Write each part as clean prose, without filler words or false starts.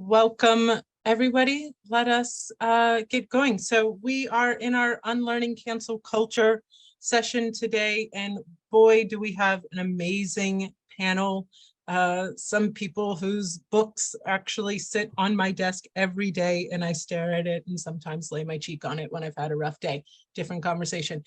Welcome, everybody. Let us get going. So we are in our Unlearning Cancel Culture session today, and boy, do we have an amazing panel. Some people whose books actually sit on my desk every day, and I stare at it and sometimes lay my cheek on it when I've had a rough day. Different conversation.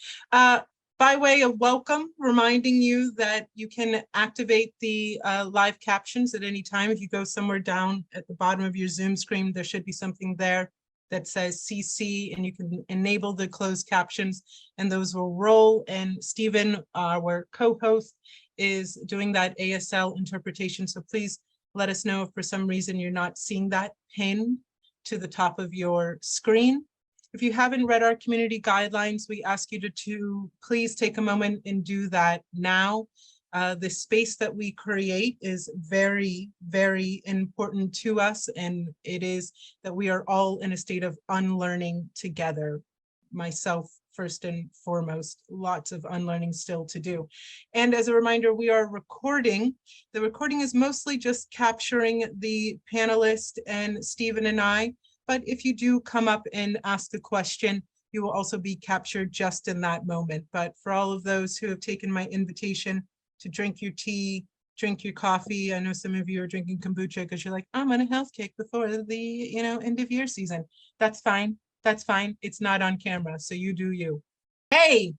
By way of welcome, reminding you that you can activate the live captions at any time. If you go somewhere down at the bottom of your Zoom screen, there should be something there that says CC, and you can enable the closed captions, and those will roll. And Stephen, our co-host, is doing that ASL interpretation. So please let us know if for some reason you're not seeing that pinned to the top of your screen. If you haven't read our community guidelines, we ask you to please take a moment and do that now. The space that we create is very, very important to us, and it is that we are all in a state of unlearning together. Myself, first and foremost, lots of unlearning still to do. And as a reminder, we are recording. The recording is mostly just capturing the panelist and Stephen and I. But if you do come up and ask a question, you will also be captured just in that moment. But for all of those who have taken my invitation to drink your tea, drink your coffee, I know some of you are drinking kombucha because you're like, I'm on a health kick before the end of year season. That's fine. That's fine. It's not on camera, so you do you. Hey,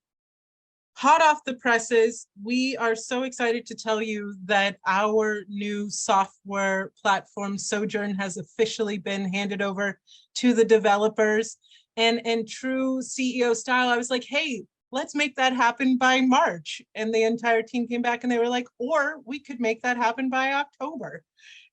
hot off the presses, we are so excited to tell you that our new software platform, Sojourn, has officially been handed over to the developers. And in true CEO style, I was like, hey, let's make that happen by March. And the entire team came back and they were like, or we could make that happen by October.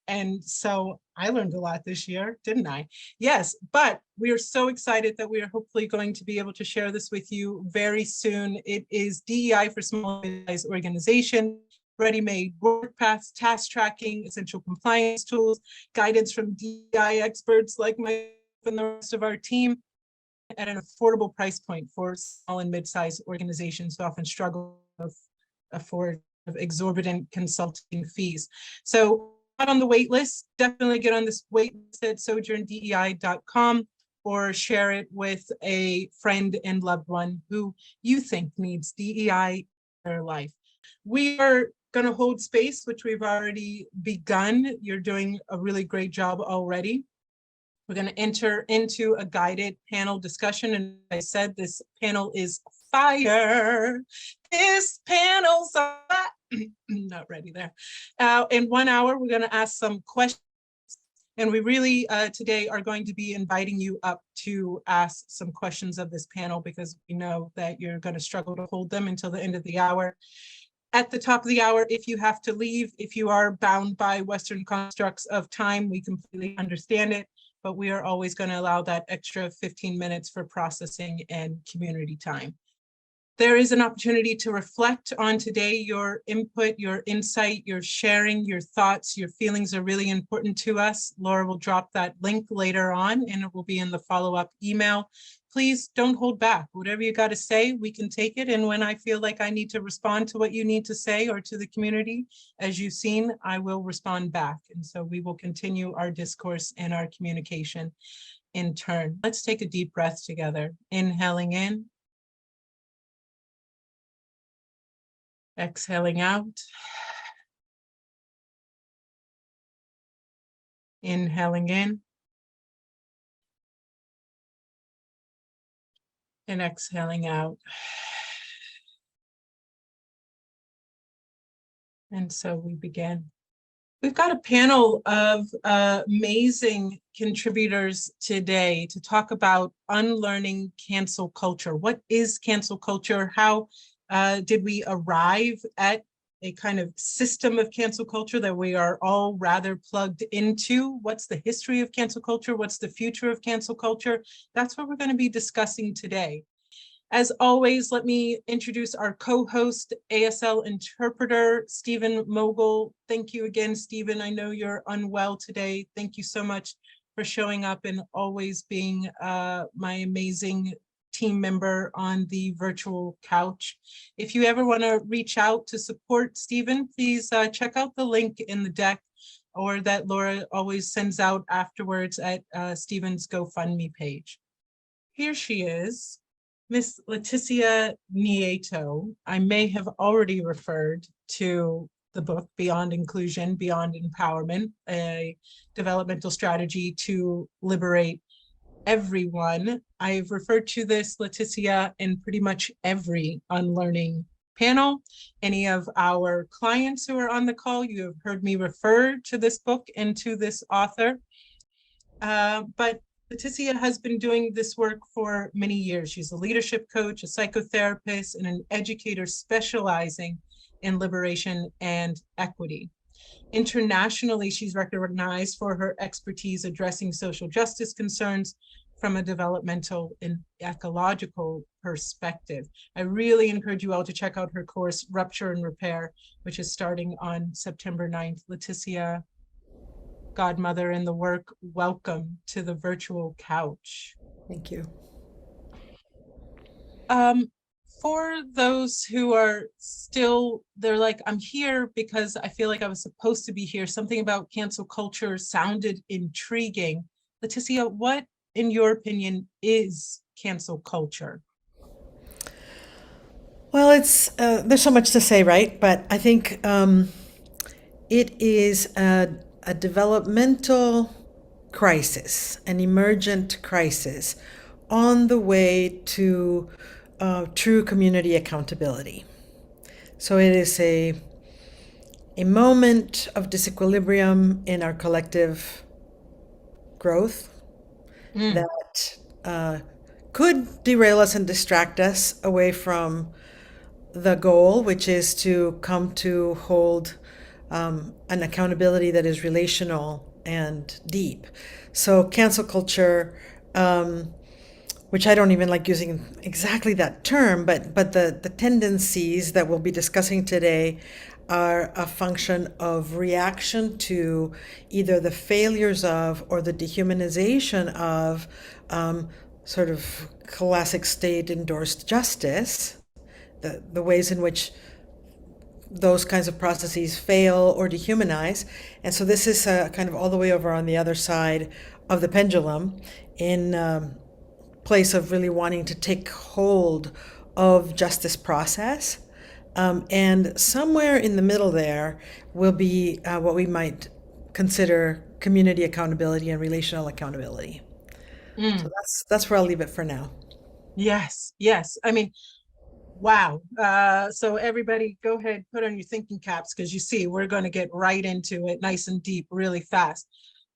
And so I learned a lot this year, didn't I? Yes, but we are so excited that we are hopefully going to be able to share this with you very soon. It is DEI for small and mid-sized organizations, ready-made work paths, task tracking, essential compliance tools, guidance from DEI experts like myself and the rest of our team, at an affordable price point for small and mid-sized organizations who often struggle to afford exorbitant consulting fees. So not on the wait list, definitely get on this wait list at sojourndei.com or share it with a friend and loved one who you think needs DEI in their life. We are going to hold space, which we've already begun. You're doing a really great job already. We're going to enter into a guided panel discussion. And as I said, this panel is fire. This panel's not ready there. In 1 hour, we're going to ask some questions. And we really today are going to be inviting you up to ask some questions of this panel, because we know that you're going to struggle to hold them until the end of the hour. At the top of the hour, if you have to leave, if you are bound by Western constructs of time, we completely understand it. But we are always going to allow that extra 15 minutes for processing and community time. There is an opportunity to reflect on today. Your input, your insight, your sharing, your thoughts, your feelings are really important to us. Laura will drop that link later on, and it will be in the follow-up email. Please don't hold back. Whatever you got to say, we can take it. And when I feel like I need to respond to what you need to say or to the community, as you've seen, I will respond back. And so we will continue our discourse and our communication in turn. Let's take a deep breath together. Inhaling in. Exhaling out. Inhaling in. And exhaling out. And so we begin. We've got a panel of amazing contributors today to talk about unlearning cancel culture. What is cancel culture? How did we arrive at a kind of system of cancel culture that we are all rather plugged into? What's the history of cancel culture? What's the future of cancel culture? That's what we're going to be discussing today. As always, let me introduce our co-host, ASL interpreter, Stephen Mogul. Thank you again, Stephen. I know you're unwell today. Thank you so much for showing up and always being my amazing team member on the virtual couch. If you ever want to reach out to support Stephen, please check out the link in the deck. or that Laura always sends out afterwards at Stephen's GoFundMe page. Here she is, Miss Leticia Nieto. I may have already referred to the book Beyond Inclusion, Beyond Empowerment, a developmental strategy to liberate everyone. I've referred to this, Leticia, in pretty much every Unlearning panel. Any of our clients who are on the call, you have heard me refer to this book and to this author. But Leticia has been doing this work for many years. She's a leadership coach, a psychotherapist, and an educator specializing in liberation and equity. Internationally, she's recognized for her expertise addressing social justice concerns from a developmental and ecological perspective. I really encourage you all to check out her course, Rupture and Repair, which is starting on September 9th. Leticia, godmother in the work, welcome to the virtual couch. Thank you. For those who are still, they're like, I'm here because I feel like I was supposed to be here. Something about cancel culture sounded intriguing. Leticia, what, in your opinion, is cancel culture? Well, it's there's so much to say, right? But I think it is a developmental crisis, an emergent crisis on the way to true community accountability. So it is a moment of disequilibrium in our collective growth that could derail us and distract us away from the goal, which is to come to hold an accountability that is relational and deep. So cancel culture, which I don't even like using exactly that term, but the tendencies that we'll be discussing today are a function of reaction to either the failures of or the dehumanization of sort of classic state endorsed justice, the ways in which those kinds of processes fail or dehumanize. And so this is kind of all the way over on the other side of the pendulum in place of really wanting to take hold of justice process. And somewhere in the middle there will be what we might consider community accountability and relational accountability. So that's where I'll leave it for now. Yes, yes. I mean, wow. So everybody go ahead, put on your thinking caps, because you see, we're going to get right into it nice and deep really fast.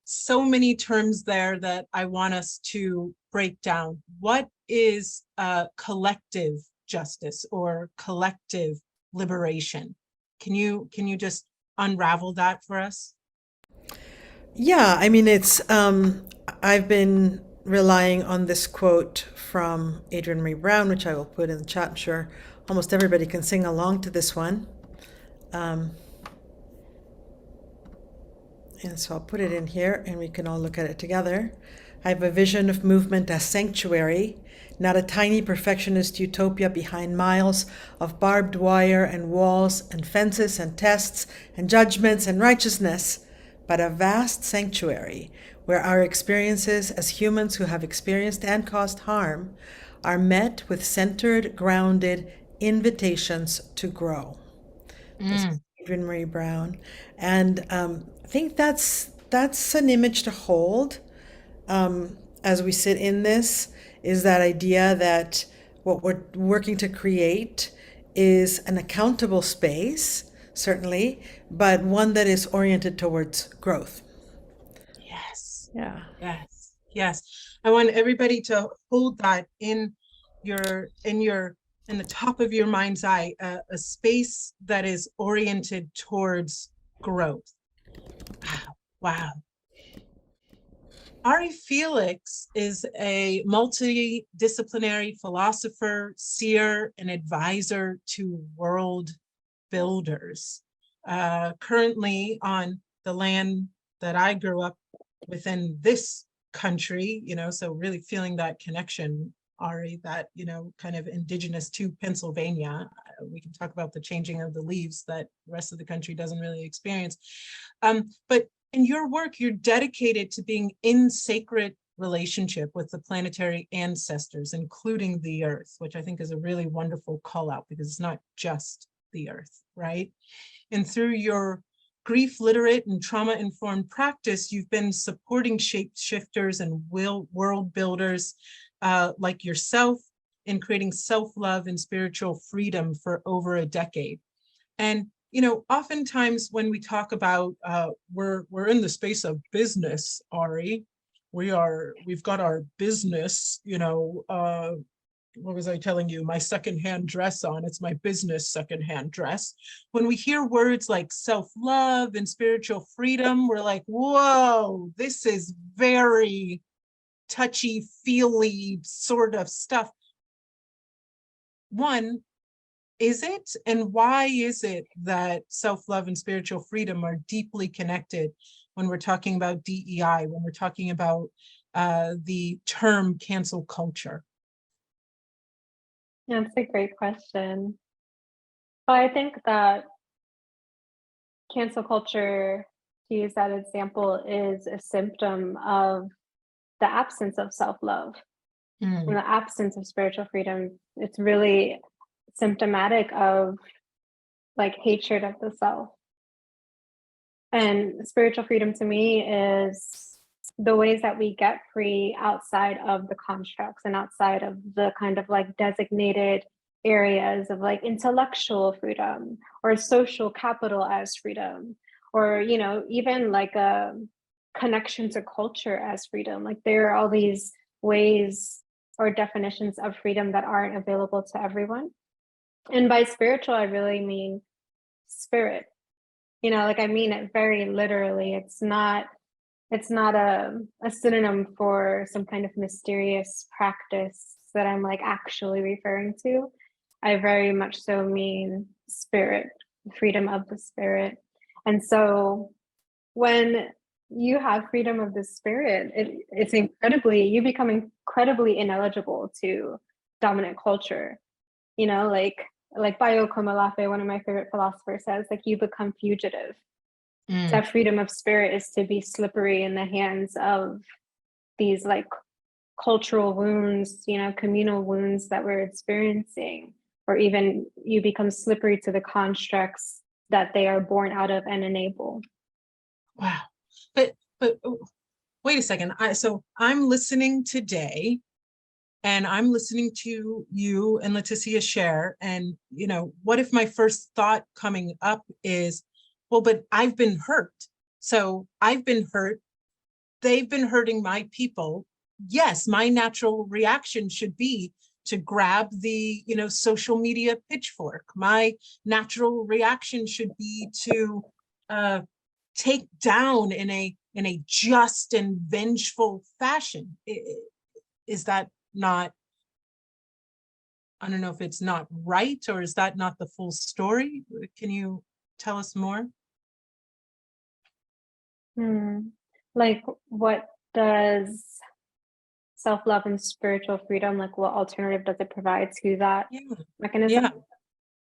So many terms there that I want us to break down. What is collective justice or collective liberation? Can you just unravel that for us? Yeah, I mean, it's, I've been relying on this quote from Adrienne Marie Brown, which I will put in the chat. I'm sure almost everybody can sing along to this one. And so I'll put it in here and we can all look at it together. I have a vision of movement as sanctuary, not a tiny perfectionist utopia behind miles of barbed wire and walls and fences and tests and judgments and righteousness, but a vast sanctuary where our experiences as humans who have experienced and caused harm are met with centered, grounded invitations to grow. This is Adrienne Marie Brown. And I think that's an image to hold as we sit in this, is that idea that what we're working to create is an accountable space, certainly, but one that is oriented towards growth. Yes. Yeah. Yes. Yes. I want everybody to hold that in the top of your mind's eye, a space that is oriented towards growth. Wow. Wow. Ari Felix is a multidisciplinary philosopher, seer, and advisor to Worldbuilders. Currently on the land that I grew up within this country, so really feeling that connection, Ari, that, kind of indigenous to Pennsylvania. We can talk about the changing of the leaves that the rest of the country doesn't really experience. But in your work, you're dedicated to being in sacred relationship with the planetary ancestors, including the earth, which I think is a really wonderful call out because it's not just the earth, right? And through your grief literate and trauma informed practice, you've been supporting shapeshifters and world builders like yourself in creating self-love and spiritual freedom for over a decade. And oftentimes when we talk about we're in the space of business, Ari, we've got our business, what was I telling you? My secondhand dress on. It's my business secondhand dress. When we hear words like self-love and spiritual freedom, we're like, whoa, this is very touchy-feely sort of stuff. One, is it? And why is it that self-love and spiritual freedom are deeply connected when we're talking about DEI, when we're talking about the term cancel culture? That's a great question. But I think that cancel culture, to use that example, is a symptom of the absence of self-love and the absence of spiritual freedom. It's really symptomatic of like hatred of the self. And spiritual freedom to me is the ways that we get free outside of the constructs and outside of the kind of like designated areas of like intellectual freedom or social capital as freedom, or even like a connection to culture as freedom. Like there are all these ways or definitions of freedom that aren't available to everyone. And by spiritual, I really mean spirit. I mean it very literally. It's not a synonym for some kind of mysterious practice that I'm like actually referring to. I very much so mean spirit, freedom of the spirit. And so when you have freedom of the spirit, you become incredibly ineligible to dominant culture. Like Bayo Komalafe, one of my favorite philosophers, says, like, you become fugitive. To have freedom of spirit is to be slippery in the hands of these like cultural wounds, communal wounds that we're experiencing, or even you become slippery to the constructs that they are born out of and enable. Wow. But wait a second. So I'm listening today, and I'm listening to you and Leticia share. And, what if my first thought coming up is, well, but I've been hurt. So I've been hurt. They've been hurting my people. Yes, my natural reaction should be to grab the, social media pitchfork. My natural reaction should be to take down in a just and vengeful fashion. Is that not, I don't know if it's not right, or is that not the full story? Can you tell us more? Like, what does self-love and spiritual freedom, like what alternative does it provide to that mechanism?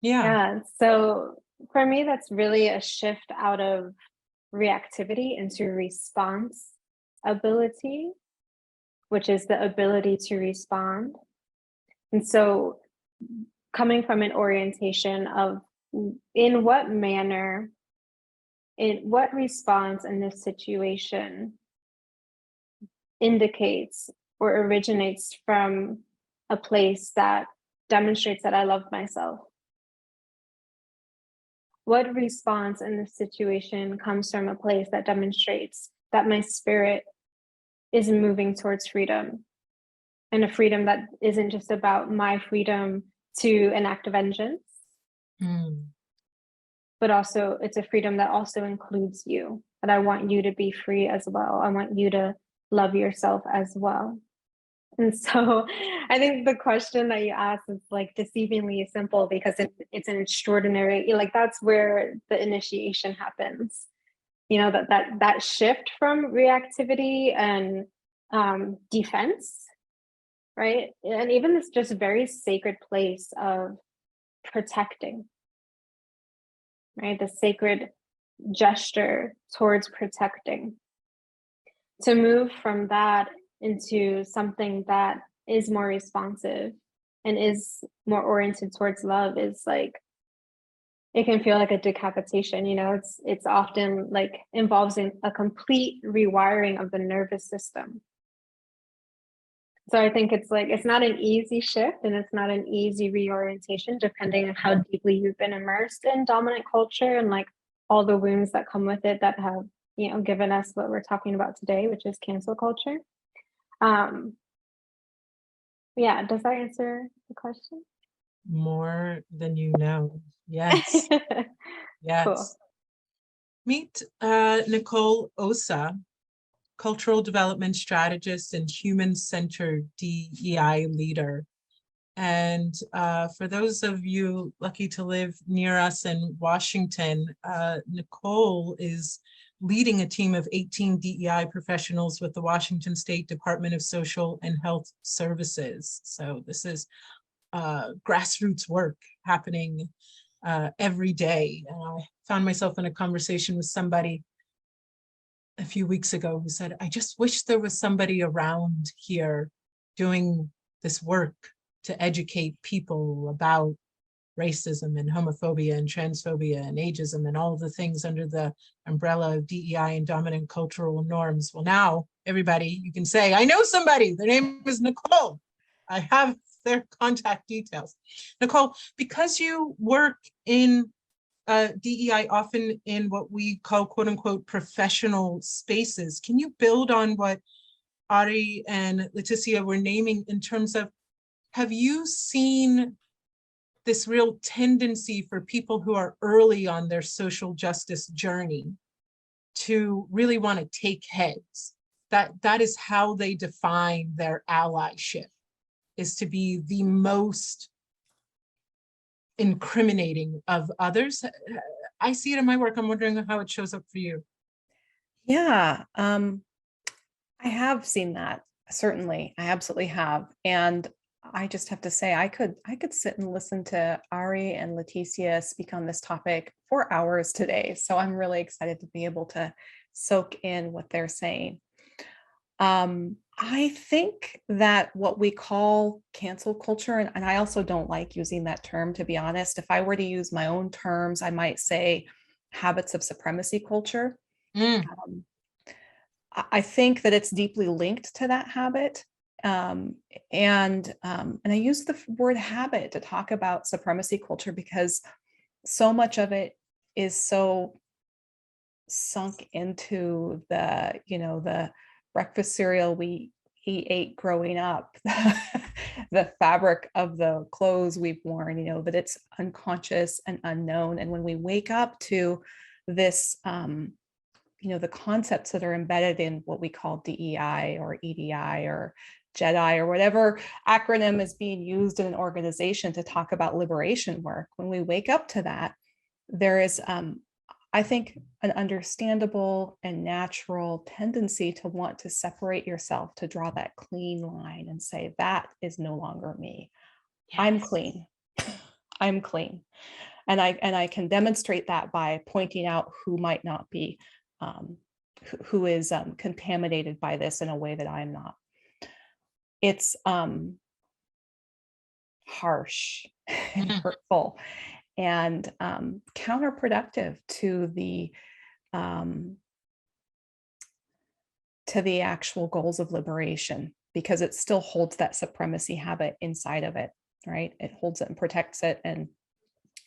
Yeah. So for me, that's really a shift out of reactivity into response ability, which is the ability to respond. And so coming from an orientation of in what manner, in what response in this situation indicates or originates from a place that demonstrates that I love myself. What response in this situation comes from a place that demonstrates that my spirit is moving towards freedom, and a freedom that isn't just about my freedom to enact vengeance, but also it's a freedom that also includes you, that I want you to be free as well. I want you to love yourself as well. And so I think the question that you asked is like deceivingly simple, because it's an extraordinary, like that's where the initiation happens. That shift from reactivity and defense, right? And even this just very sacred place of protecting, right? The sacred gesture towards protecting. To move from that into something that is more responsive and is more oriented towards love is like, it can feel like a decapitation, you know. It's often like involves in a complete rewiring of the nervous system. So I think it's like, it's not an easy shift and it's not an easy reorientation, depending on how deeply you've been immersed in dominant culture and like all the wounds that come with it that have, you know, given us what we're talking about today, which is cancel culture. Yeah, does that answer the question? More than you know. Yes. Yes. Cool. Meet Nichole Ossa, cultural development strategist and human-centered DEI leader. And for those of you lucky to live near us in Washington, Nichole is leading a team of 18 DEI professionals with the Washington State Department of Social and Health Services. So this is grassroots work happening every day. I found myself in a conversation with somebody a few weeks ago who said, I just wish there was somebody around here doing this work to educate people about racism and homophobia and transphobia and ageism and all the things under the umbrella of DEI and dominant cultural norms. Well, now everybody, you can say, I know somebody, their name is Nichole. I have their contact details. Nichole, because you work in DEI often in what we call quote unquote professional spaces, can you build on what Ari and Leticia were naming in terms of, have you seen this real tendency for people who are early on their social justice journey to really want to take heads? That is how they define their allyship, is to be the most incriminating of others. I see it in my work. I'm wondering how it shows up for you. Yeah, I have seen that. Certainly, I absolutely have. And I just have to say, I could sit and listen to Ari and Leticia speak on this topic for hours today. So I'm really excited to be able to soak in what they're saying. I think that what we call cancel culture, and I also don't like using that term, to be honest. If I were to use my own terms, I might say habits of supremacy culture. I think that it's deeply linked to that habit. And I use the word habit to talk about supremacy culture because so much of it is so sunk into the, you know, the breakfast cereal we ate growing up, the fabric of the clothes we've worn, you know, that it's unconscious and unknown. And when we wake up to this, you know, the concepts that are embedded in what we call DEI or EDI or JEDI or whatever acronym is being used in an organization to talk about liberation work, when we wake up to that, there is, I think, an understandable and natural tendency to want to separate yourself, to draw that clean line and say, that is no longer me. Yes. I'm clean. I'm clean. And I can demonstrate that by pointing out who might not be, who is contaminated by this in a way that I'm not. It's harsh and hurtful and counterproductive to the actual goals of liberation, because it still holds that supremacy habit inside of it, right? It holds it and protects it, and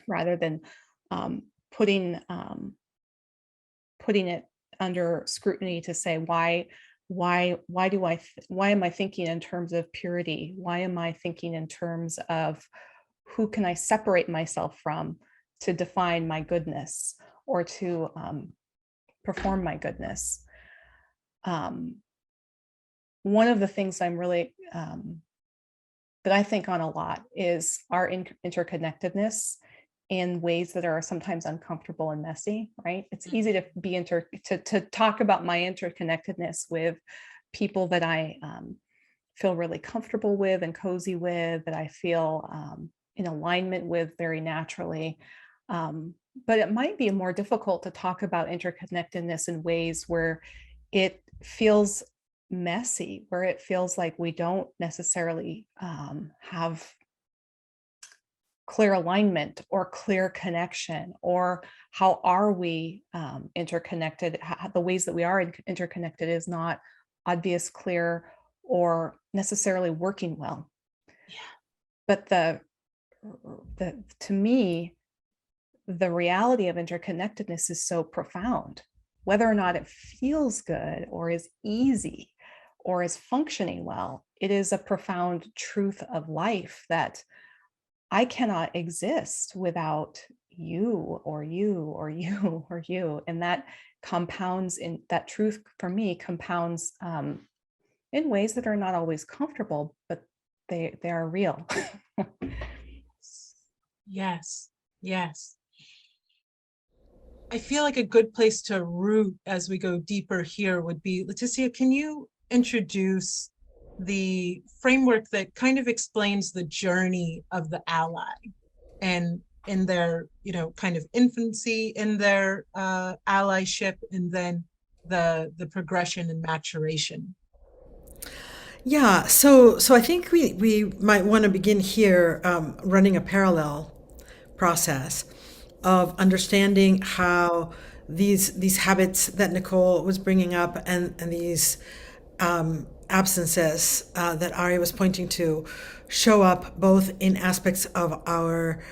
rather than putting it under scrutiny to say, why am I thinking in terms of purity? Why am I thinking in terms of who can I separate myself from to define my goodness or to perform my goodness? One of the things I'm really, that I think on a lot is our interconnectedness in ways that are sometimes uncomfortable and messy, right? It's easy to be to talk about my interconnectedness with people that I feel really comfortable with and cozy with, that I feel in alignment with very naturally. but it might be more difficult to talk about interconnectedness in ways where it feels messy, where it feels like we don't necessarily have clear alignment or clear connection, or how are we interconnected. The ways that we are interconnected is not obvious, clear, or necessarily working well. Yeah. But to me, the reality of interconnectedness is so profound. Whether or not it feels good or is easy or is functioning well, it is a profound truth of life that I cannot exist without you or you or you or you. And that compounds in that truth for me compounds in ways that are not always comfortable, but they are real. Yes, yes. I feel like a good place to root as we go deeper here would be, Leticia, can you introduce the framework that kind of explains the journey of the ally and in their, kind of infancy in their allyship, and then the progression and maturation? Yeah, so I think we might want to begin here, running a parallel process of understanding how these habits that Nichole was bringing up, and these absences that Ari was pointing to, show up both in aspects of our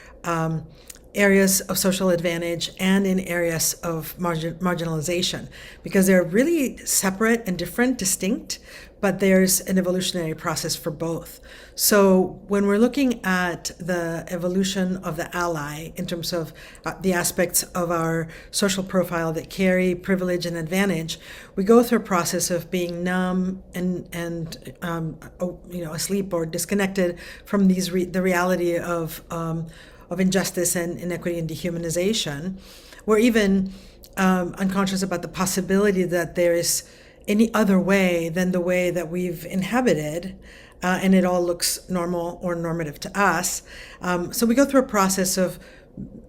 areas of social advantage and in areas of marginalization, because they're really separate and different, distinct, but there's an evolutionary process for both. So when we're looking at the evolution of the ally in terms of the aspects of our social profile that carry privilege and advantage, we go through a process of being numb and asleep or disconnected from the reality of injustice and inequity and dehumanization. We're even unconscious about the possibility that there is any other way than the way that we've inhabited, and it all looks normal or normative to us. So we go through a process of,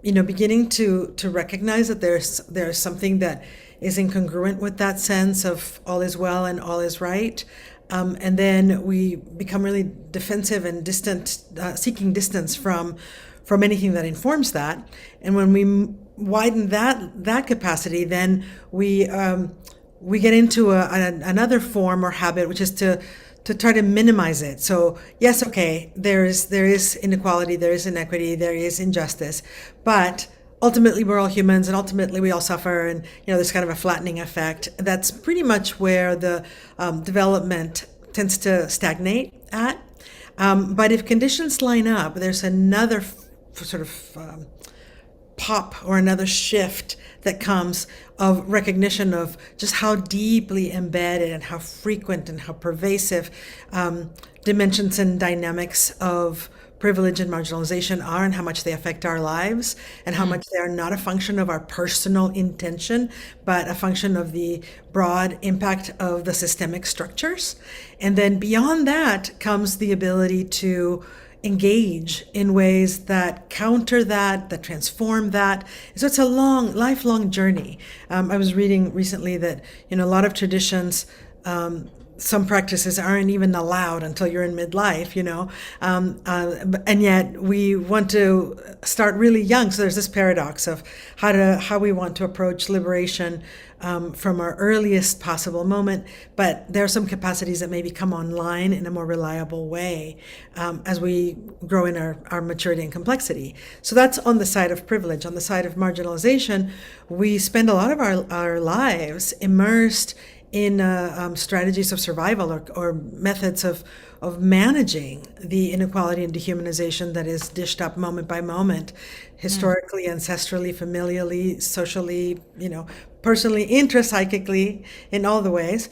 beginning to recognize that there's something that is incongruent with that sense of all is well and all is right. And then we become really defensive and distant, seeking distance from anything that informs that. And when we widen that capacity, then we get into another form or habit, which is to try to minimize it. So yes, okay, there is inequality, there is inequity, there is injustice, but ultimately we're all humans, and ultimately we all suffer, and there's kind of a flattening effect. That's pretty much where the development tends to stagnate at. But if conditions line up, there's another sort of pop or another shift that comes of recognition of just how deeply embedded and how frequent and how pervasive dimensions and dynamics of privilege and marginalization are, and how much they affect our lives, and how much they are not a function of our personal intention, but a function of the broad impact of the systemic structures. And then beyond that comes the ability to engage in ways that counter that transform that. So it's a lifelong journey. I was reading recently that a lot of traditions, some practices aren't even allowed until you're in midlife, and yet we want to start really young. So there's this paradox of how we want to approach liberation from our earliest possible moment, but there are some capacities that maybe come online in a more reliable way as we grow in our maturity and complexity. So that's on the side of privilege. On the side of marginalization, we spend a lot of our lives immersed in strategies of survival or methods of managing the inequality and dehumanization that is dished up moment by moment, historically, ancestrally, familially, socially, personally, intrapsychically, in all the ways.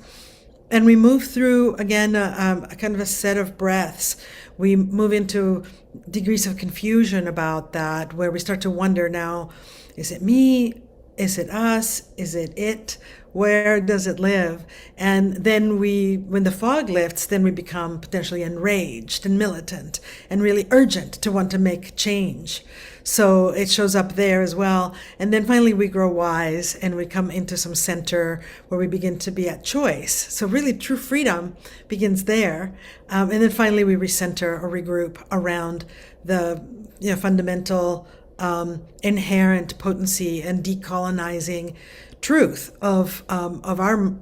And we move through, again, a kind of a set of breaths. We move into degrees of confusion about that, where we start to wonder now, is it me? Is it us? Is it it? Where does it live? And then when the fog lifts, then we become potentially enraged and militant and really urgent to want to make change. So it shows up there as well. And then finally we grow wise and we come into some center where we begin to be at choice. So really true freedom begins there. And then finally we recenter or regroup around the fundamental inherent potency and decolonizing truth of our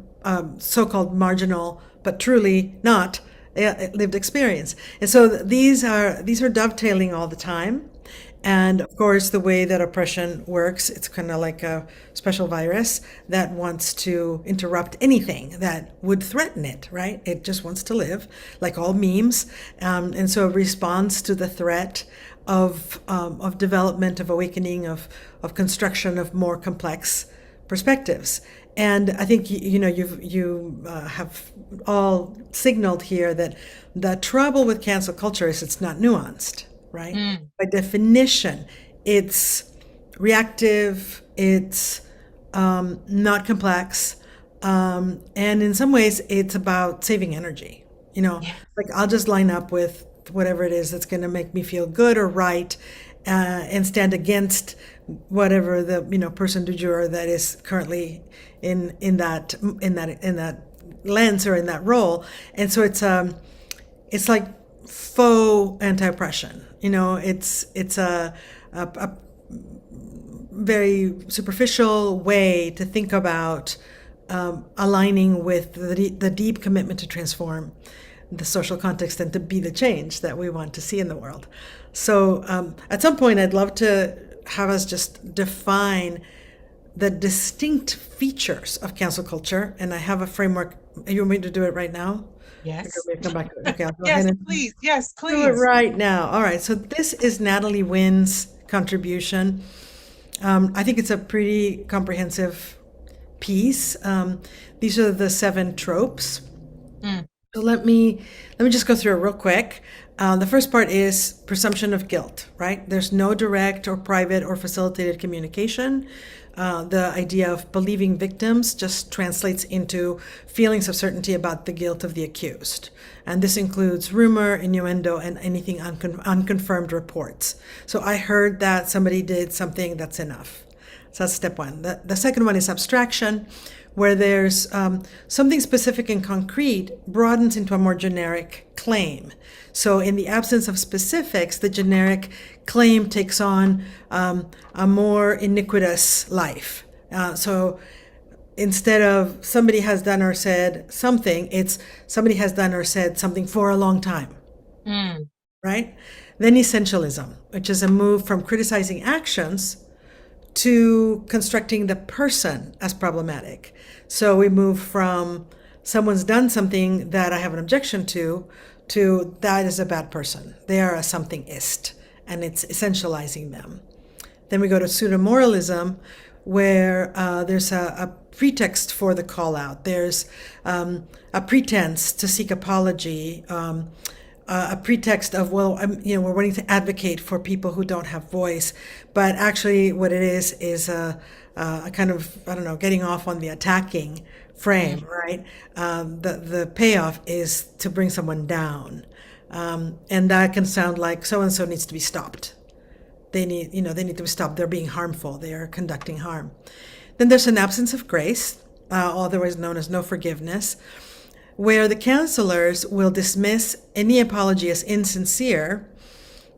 so-called marginal, but truly not lived experience. And so these are dovetailing all the time. And of course, the way that oppression works, it's kind of like a special virus that wants to interrupt anything that would threaten it, right? It just wants to live, like all memes. And so it responds to the threat of development, of awakening, of construction of more complex perspectives. And I think you have all signaled here that the trouble with cancel culture is it's not nuanced, right? By definition, it's reactive, it's not complex, and in some ways it's about saving energy. Like I'll just line up with whatever it is that's going to make me feel good or right, and stand against whatever the person du jour that is currently in that lens or in that role. And so it's like faux anti-oppression. It's a very superficial way to think about aligning with the deep commitment to transform the social context and to be the change that we want to see in the world. So at some point, I'd love to have us just define the distinct features of cancel culture. And I have a framework. You want me to do it right now? Yes. Okay, I'll go Yes, ahead and please. Yes, do it please. right now. All right. So this is Natalie Wynn's contribution. I think it's a pretty comprehensive piece. These are the 7 tropes. So let me just go through it real quick. The first part is presumption of guilt, right? There's no direct or private or facilitated communication. The idea of believing victims just translates into feelings of certainty about the guilt of the accused. And this includes rumor, innuendo, and anything unconfirmed reports. So I heard that somebody did something, that's enough. So that's step 1. The second one is abstraction, where there's something specific and concrete broadens into a more generic claim. So in the absence of specifics, the generic claim takes on a more iniquitous life. So instead of somebody has done or said something, it's somebody has done or said something for a long time, right? Then essentialism, which is a move from criticizing actions to constructing the person as problematic. So we move from someone's done something that I have an objection to that is a bad person. They are a somethingist, and it's essentializing them. Then we go to pseudomoralism, where there's a pretext for the call out. There's a pretense to seek apology, a pretext of, well, we're wanting to advocate for people who don't have voice, but actually what it is a kind of, getting off on the attacking frame, right? The payoff is to bring someone down, and that can sound like so-and-so needs to be stopped. They need to be stopped. They're being harmful. They are conducting harm. Then there's an absence of grace, otherwise known as no forgiveness, where the cancelers will dismiss any apology as insincere,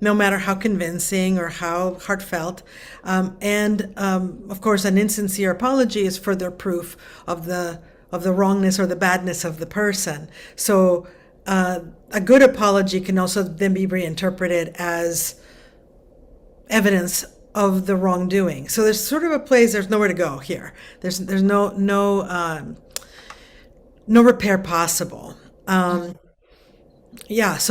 no matter how convincing or how heartfelt. And of course, an insincere apology is further proof of the wrongness or the badness of the person. So a good apology can also then be reinterpreted as evidence of the wrongdoing. So there's sort of a place, there's nowhere to go here. There's no repair possible. So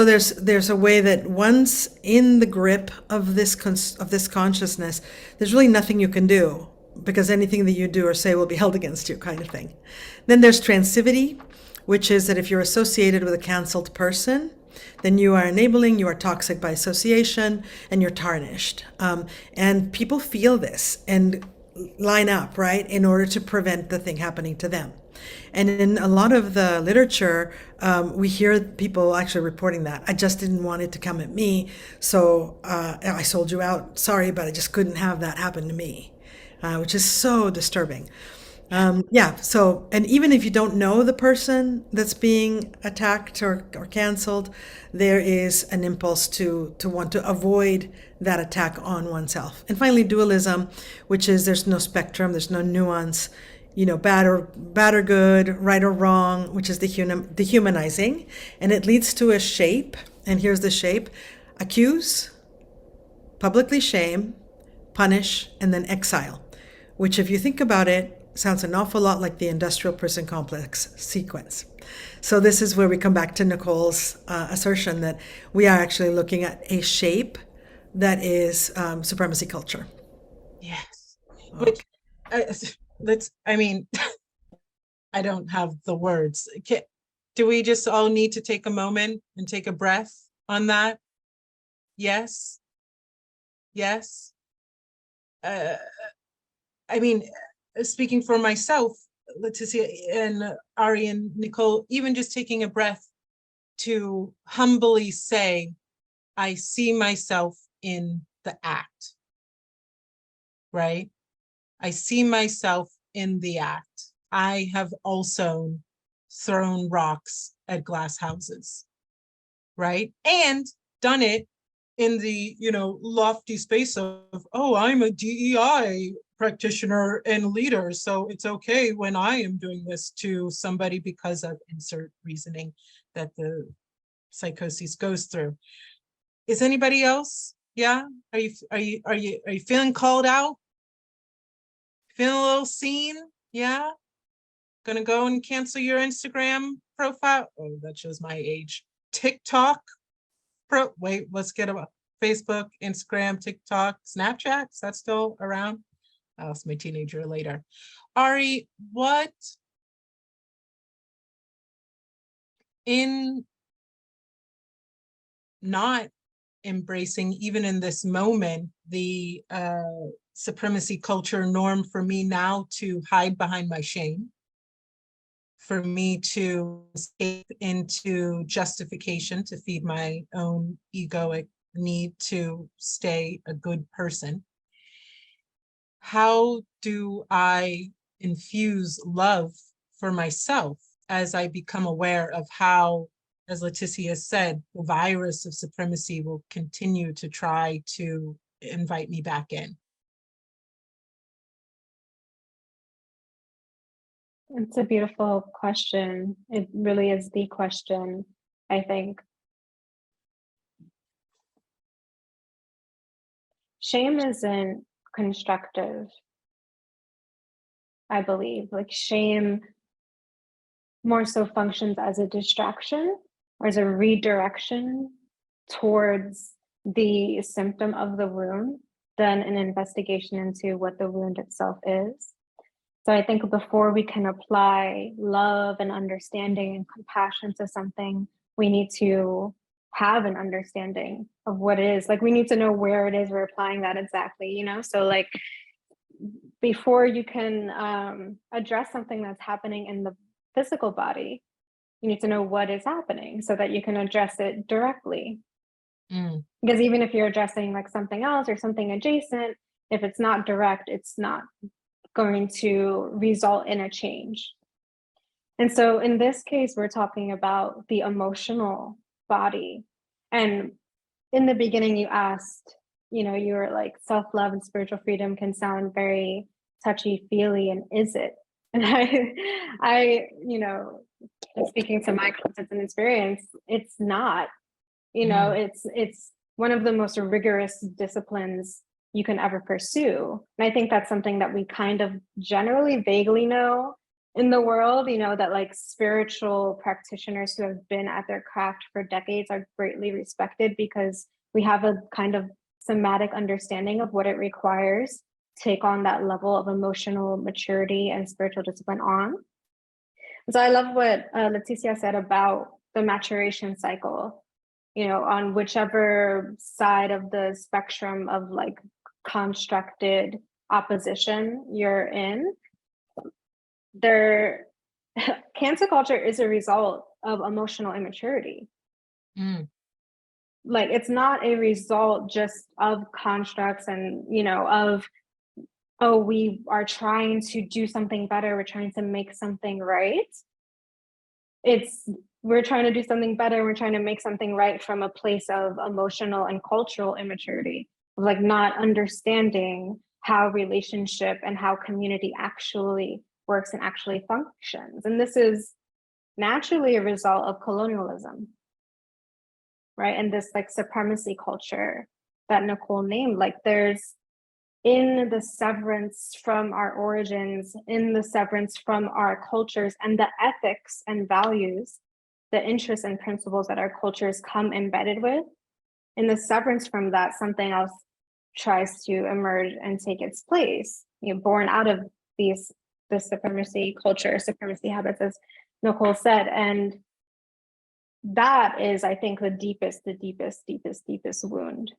there's a way that once in the grip of this consciousness, there's really nothing you can do, because anything that you do or say will be held against you, kind of thing. Then there's transitivity, which is that if you're associated with a canceled person, then you are enabling, you are toxic by association, and you're tarnished. And people feel this. And line up, right, in order to prevent the thing happening to them. And in a lot of the literature, we hear people actually reporting that. I just didn't want it to come at me, so I sold you out. Sorry, but I just couldn't have that happen to me, which is so disturbing. Yeah, so, and even if you don't know the person that's being attacked or canceled, there is an impulse to want to avoid that attack on oneself. And finally, dualism, which is there's no spectrum, there's no nuance, bad or good, right or wrong, which is dehumanizing, and it leads to a shape. And here's the shape: accuse, publicly shame, punish, and then exile. Which, if you think about it, sounds an awful lot like the industrial prison complex sequence. So this is where we come back to Nichole's assertion that we are actually looking at a shape that is supremacy culture. Yes. Okay. Which, I don't have the words. Do we just all need to take a moment and take a breath on that? Yes. Yes. Speaking for myself, Leticia and Ari and Nichole, even just taking a breath to humbly say, I see myself in the act, right? I see myself in the act. I have also thrown rocks at glass houses, right? And done it in the, lofty space of, oh, I'm a DEI practitioner and leader, so it's okay when I am doing this to somebody because of insert reasoning that the psychosis goes through. Is anybody else? Yeah? Are you feeling called out? Feeling a little seen? Yeah? Gonna go and cancel your Instagram profile? Oh, that shows my age. TikTok? Wait, let's get a Facebook, Instagram, TikTok, Snapchat. Is that still around? I'll ask my teenager later. Ari, what in not embracing, even in this moment, the supremacy culture norm for me now to hide behind my shame, for me to escape into justification to feed my own egoic need to stay a good person? How do I infuse love for myself as I become aware of how, as Leticia said, the virus of supremacy will continue to try to invite me back in? It's a beautiful question. It really is the question, I think. Shame isn't constructive, I believe. Like, shame more so functions as a distraction or as a redirection towards the symptom of the wound than an investigation into what the wound itself is. So I think before we can apply love and understanding and compassion to something, we need to have an understanding of what it is. Like, we need to know where it is we're applying that exactly, So like, before you can address something that's happening in the physical body, you need to know what is happening so that you can address it directly. Because even if you're addressing like something else or something adjacent, if it's not direct, it's not going to result in a change. And so in this case, we're talking about the emotional body. And in the beginning, you asked, you were like, self-love and spiritual freedom can sound very touchy-feely, and is it? And I speaking to my concepts and experience, it's not. It's one of the most rigorous disciplines you can ever pursue. And I think that's something that we kind of generally vaguely know in the world, that like spiritual practitioners who have been at their craft for decades are greatly respected because we have a kind of somatic understanding of what it requires to take on that level of emotional maturity and spiritual discipline on. So I love what Leticia said about the maturation cycle, on whichever side of the spectrum of like constructed opposition you're in, there cancel culture is a result of emotional immaturity. Like, it's not a result just of constructs and, you know, of, oh, we are trying to do something better, we're trying to make something right. It's, we're trying to do something better, we're trying to make something right from a place of emotional and cultural immaturity, of like not understanding how relationship and how community actually works and actually functions. And this is naturally a result of colonialism, right? And this like supremacy culture that Nichole named. Like, there's, in the severance from our origins, in the severance from our cultures and the ethics and values, the interests and principles that our cultures come embedded with, in the severance from that, something else tries to emerge and take its place, you know, born out of this supremacy culture, supremacy habits, as Nichole said. And that is, I think, the deepest wound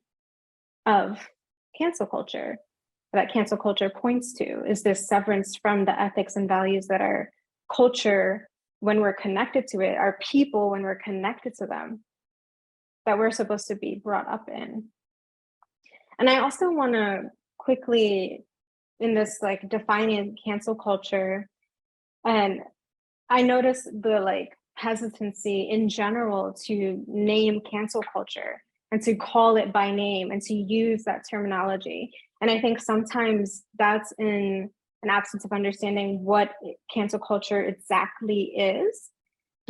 of cancel culture, that cancel culture points to, is this severance from the ethics and values that our culture, when we're connected to it, our people, when we're connected to them, that we're supposed to be brought up in. And I also want to quickly, in this like defining cancel culture, and I noticed the like hesitancy in general to name cancel culture and to call it by name and to use that terminology. And I think sometimes that's in an absence of understanding what cancel culture exactly is.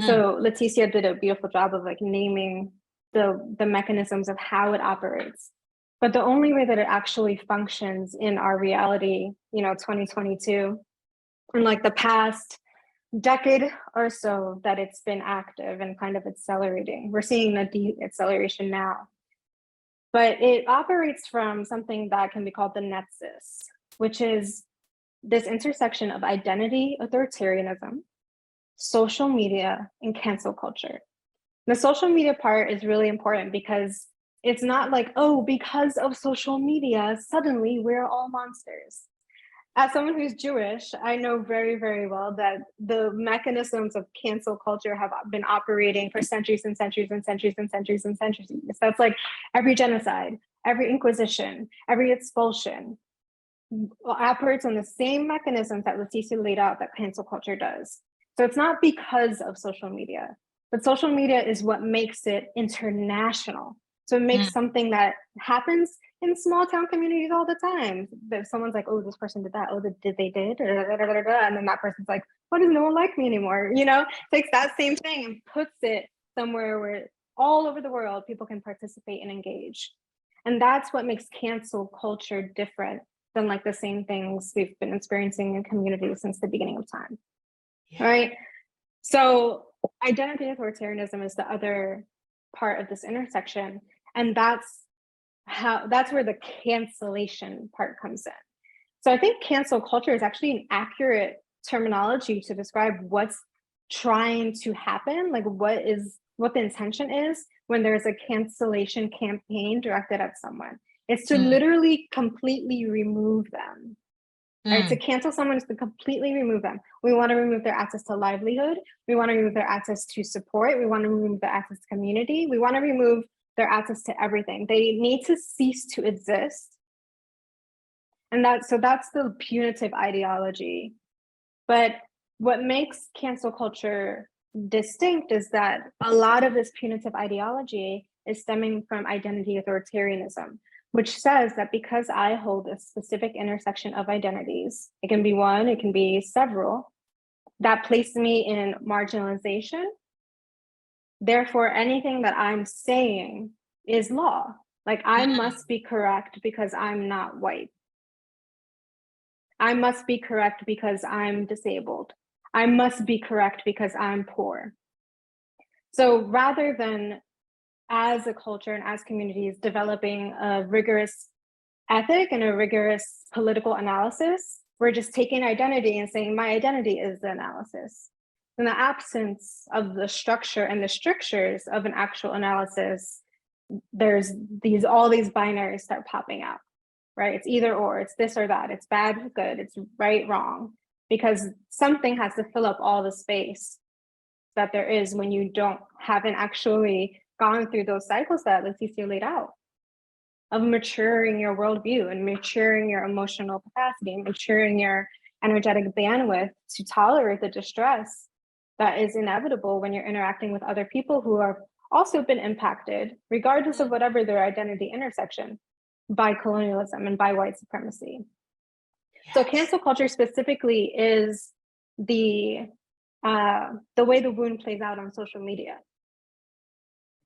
So Leticia did a beautiful job of like naming the mechanisms of how it operates. But the only way that it actually functions in our reality, you know, 2022, in like the past decade or so that it's been active and kind of accelerating. We're seeing the de-acceleration now. But it operates from something that can be called the nexus, which is this intersection of identity, authoritarianism, social media, and cancel culture. The social media part is really important because it's not like, oh, because of social media, suddenly we're all monsters. As someone who's Jewish, I know very, very well that the mechanisms of cancel culture have been operating for centuries and centuries and centuries and centuries and centuries. That's like every genocide, every inquisition, every expulsion operates on the same mechanisms that Leticia laid out that cancel culture does. So it's not because of social media, but social media is what makes it international. So it makes something that happens in small town communities all the time. If someone's like, oh, this person did that. Oh, did they did? And then that person's like, why does no one like me anymore? You know, takes that same thing and puts it somewhere where all over the world people can participate and engage. And that's what makes cancel culture different than like the same things we've been experiencing in communities since the beginning of time. Yeah. Right? So identity authoritarianism is the other part of this intersection. And that's where the cancellation part comes in. So I think cancel culture is actually an accurate terminology to describe what's trying to happen, like what the intention is when there's a cancellation campaign directed at someone. It's to literally completely remove them. Right? To cancel someone is to completely remove them. We want to remove their access to livelihood. We want to remove their access to support. We want to remove their access to community. We want to remove their access to everything. They need to cease to exist. And that's the punitive ideology. But what makes cancel culture distinct is that a lot of this punitive ideology is stemming from identity authoritarianism, which says that because I hold a specific intersection of identities, it can be one, it can be several, that place me in marginalization. Therefore, anything that I'm saying is law. Like, I must be correct because I'm not white. I must be correct because I'm disabled. I must be correct because I'm poor. So rather than as a culture and as communities developing a rigorous ethic and a rigorous political analysis, we're just taking identity and saying my identity is the analysis. In the absence of the structure and the strictures of an actual analysis, there's all these binaries start popping out. right? It's either or, it's this or that, it's bad, good, it's right, wrong, because something has to fill up all the space that there is when you haven't actually gone through those cycles that Leticia laid out of maturing your worldview and maturing your emotional capacity, maturing your energetic bandwidth to tolerate the distress that is inevitable when you're interacting with other people who have also been impacted, regardless of whatever their identity intersection, by colonialism and by white supremacy. Yes. So cancel culture specifically is the way the wound plays out on social media.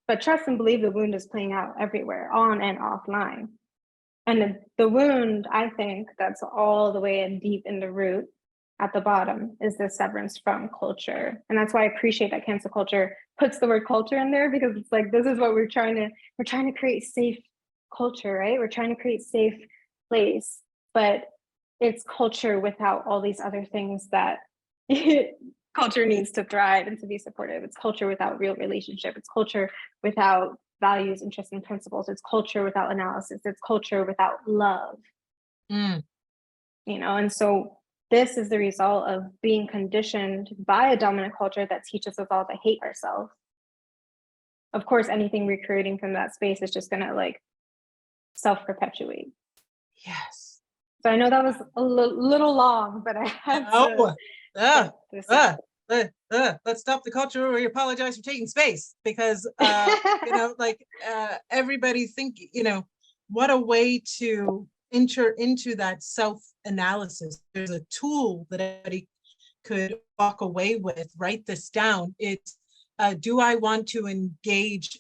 But trust and believe the wound is playing out everywhere, on and offline. And the wound, I think, that's all the way in deep in the root at the bottom is the severance from culture. And that's why I appreciate that cancel culture puts the word culture in there, because it's like, this is what we're trying to create safe culture, right? We're trying to create safe place, but it's culture without all these other things that culture needs to thrive and to be supportive. It's culture without real relationship. It's culture without values, interests, and principles. It's culture without analysis. It's culture without love. You know, and so this is the result of being conditioned by a dominant culture that teaches us all to hate ourselves. Of course, anything we're creating from that space is just gonna like self-perpetuate. Yes. So I know that was a little long, but I had to. Let's stop the culture where you apologize for taking space, because you know, like everybody think, you know, what a way to enter into that self-analysis. There's a tool that everybody could walk away with. Write this down. It's do I want to engage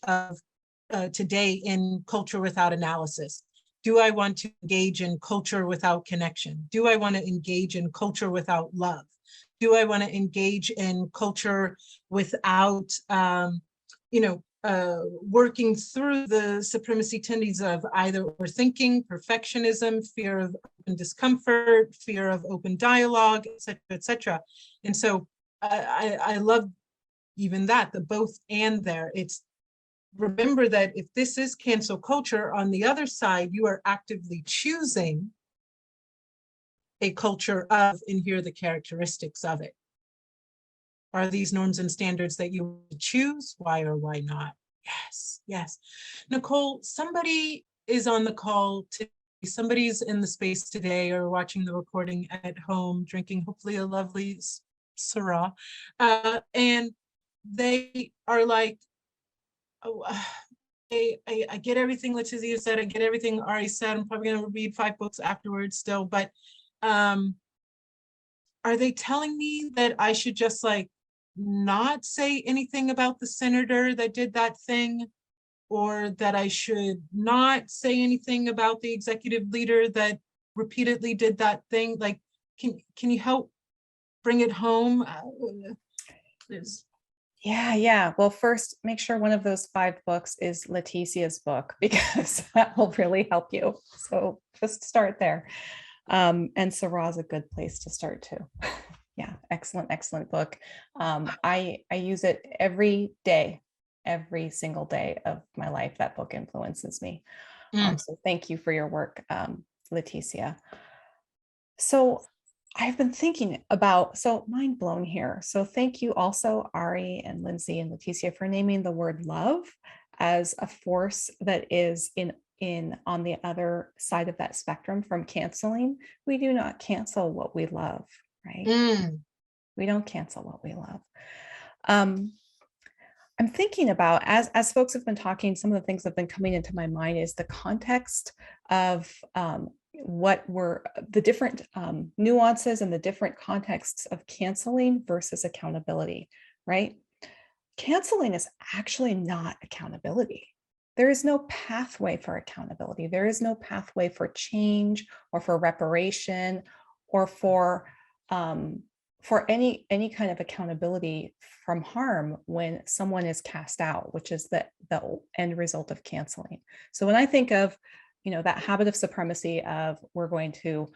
today in culture without analysis? Do I want to engage in culture without connection? Do I want to engage in culture without love? Do I want to engage in culture without, you know, working through the supremacy tendencies of either overthinking, perfectionism, fear of open discomfort, fear of open dialogue, et cetera, et cetera. And so I love even that, the both and there. It's remember that if this is cancel culture, on the other side, you are actively choosing a culture of, and here are the characteristics of it. Are these norms and standards that you choose? Why or why not? Yes, yes. Nichole, somebody is on the call today. Somebody's in the space today or watching the recording at home, drinking hopefully a lovely Syrah. And they are like, oh, I get everything Leticia said. I get everything Ari said. I'm probably going to read 5 books afterwards still, but are they telling me that I should just like not say anything about the senator that did that thing, or that I should not say anything about the executive leader that repeatedly did that thing? Like, can you help bring it home? Yeah. Well, first, make sure one of those 5 books is Leticia's book, because that will really help you. So just start there. And Syrah is a good place to start too. Yeah, excellent book. I use it every day, every single day of my life. That book influences me. So thank you for your work, Leticia. So I've been thinking about, so mind blown here. So thank you also, Ari and Lindsey and Leticia, for naming the word love as a force that is in on the other side of that spectrum from canceling. We do not cancel what we love, right? We don't cancel what we love. I'm thinking about, as folks have been talking, some of the things that have been coming into my mind is the context of what were the different nuances and the different contexts of canceling versus accountability, right? Canceling is actually not accountability. There is no pathway for accountability. There is no pathway for change or for reparation or for any kind of accountability from harm when someone is cast out, which is the end result of canceling. So when I think of, you know, that habit of supremacy of we're going to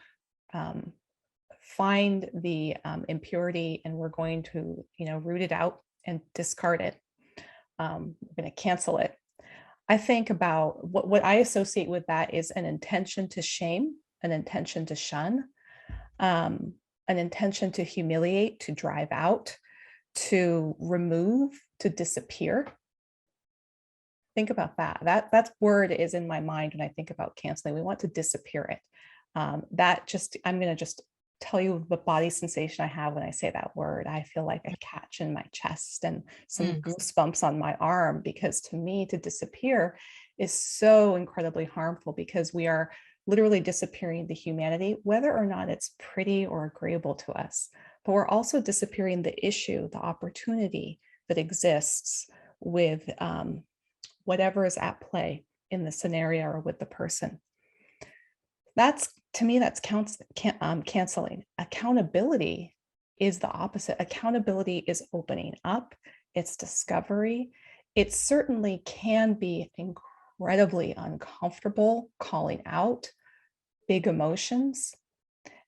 find the impurity and we're going to, you know, root it out and discard it. We're going to cancel it. I think about what I associate with that is an intention to shame, an intention to shun, an intention to humiliate, to drive out, to remove, to disappear. Think about that. That word is in my mind when I think about canceling. We want to disappear it. I'm going to just tell you the body sensation I have when I say that word. I feel like a catch in my chest and some goosebumps on my arm, because to me, to disappear is so incredibly harmful, because we are literally disappearing the humanity, whether or not it's pretty or agreeable to us. But we're also disappearing the issue, the opportunity that exists with whatever is at play in the scenario or with the person. To me, that's canceling. Accountability is the opposite. Accountability is opening up, it's discovery. It certainly can be incredibly uncomfortable, calling out big emotions.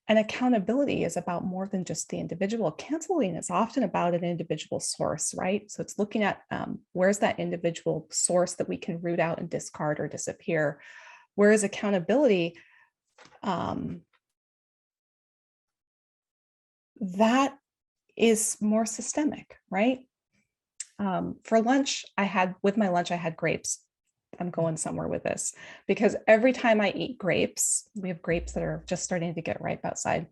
And accountability is about more than just the individual. Canceling is often about an individual source, right? So it's looking at where's that individual source that we can root out and discard or disappear. Whereas accountability, that is more systemic, right? For lunch, with my lunch, I had grapes. I'm going somewhere with this, because every time I eat grapes, we have grapes that are just starting to get ripe outside.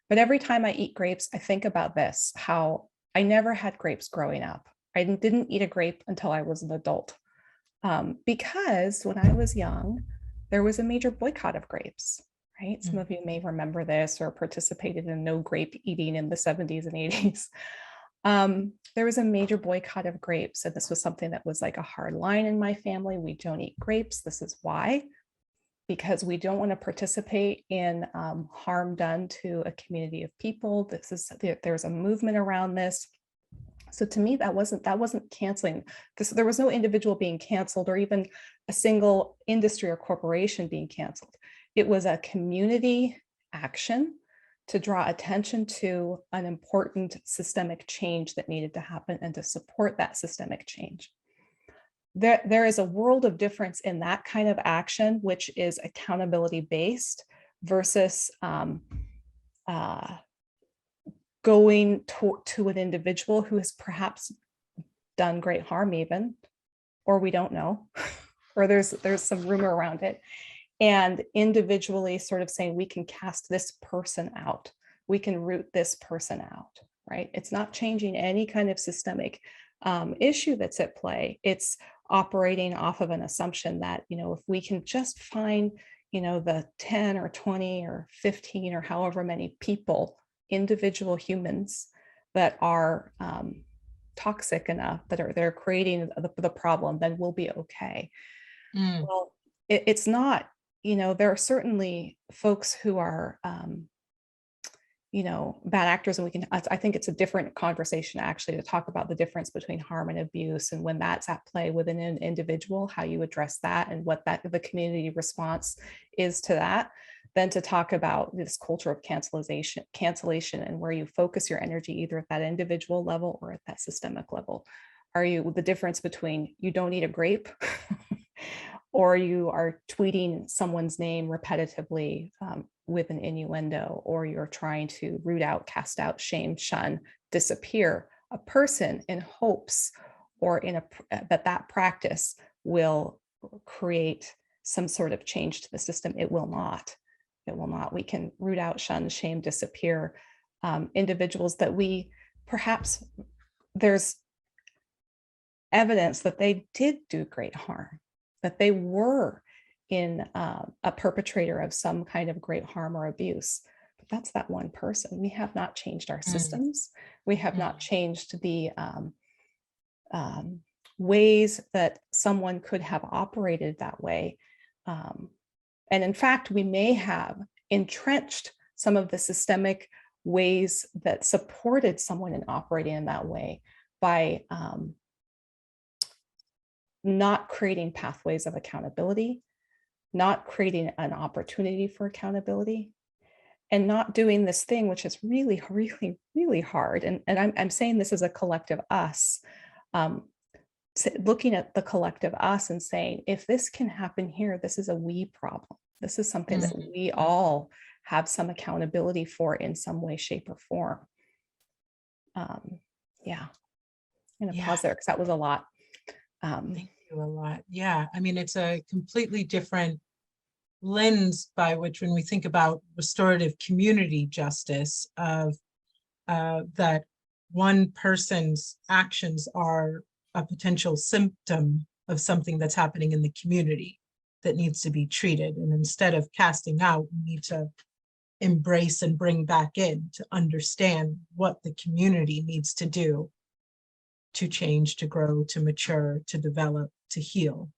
But every time I eat grapes, I think about this, how I never had grapes growing up. I didn't eat a grape until I was an adult. Because when I was young, there was a major boycott of grapes, right? Some of you may remember this or participated in no grape eating in the 70s and 80s. There was a major boycott of grapes, and this was something that was like a hard line in my family. We don't eat grapes. This is why, because we don't want to participate in harm done to a community of people. There's a movement around this. So to me, that wasn't canceling, because there was no individual being canceled or even a single industry or corporation being canceled. It was a community action to draw attention to an important systemic change that needed to happen and to support that systemic change. There is a world of difference in that kind of action, which is accountability based, versus going to an individual who has perhaps done great harm even, or we don't know, or there's some rumor around it, and individually sort of saying, we can cast this person out, we can root this person out, right? It's not changing any kind of systemic issue that's at play. It's operating off of an assumption that, if we can just find, the 10 or 20 or 15 or however many people, individual humans that are toxic enough, they're creating the problem, then we'll be okay. Well, it's not. There are certainly folks who are, bad actors, and I think it's a different conversation actually to talk about the difference between harm and abuse, and when that's at play within an individual, how you address that and what the community response is to that, than to talk about this culture of cancellation and where you focus your energy either at that individual level or at that systemic level. The difference between you don't eat a grape or you are tweeting someone's name repetitively with an innuendo, or you're trying to root out, cast out, shame, shun, disappear a person in hopes or that practice will create some sort of change to the system. It will not. It will not. We can root out, shun, shame, disappear individuals that perhaps there's evidence that they did do great harm, that they were in a perpetrator of some kind of great harm or abuse. But that's that one person. We have not changed our systems. We have not changed the ways that someone could have operated that way. And in fact, we may have entrenched some of the systemic ways that supported someone in operating in that way by not creating pathways of accountability, not creating an opportunity for accountability, and not doing this thing, which is really, really, really hard. And I'm saying this as a collective us, looking at the collective us and saying, if this can happen here, this is a we problem. This is something that we all have some accountability for in some way, shape, or form. Yeah. I'm going to pause there because that was a lot. Thank you a lot. Yeah. I mean, it's a completely different lens by which, when we think about restorative community justice, of that one person's actions are a potential symptom of something that's happening in the community that needs to be treated. And instead of casting out, we need to embrace and bring back in to understand what the community needs to do to change, to grow, to mature, to develop, to heal.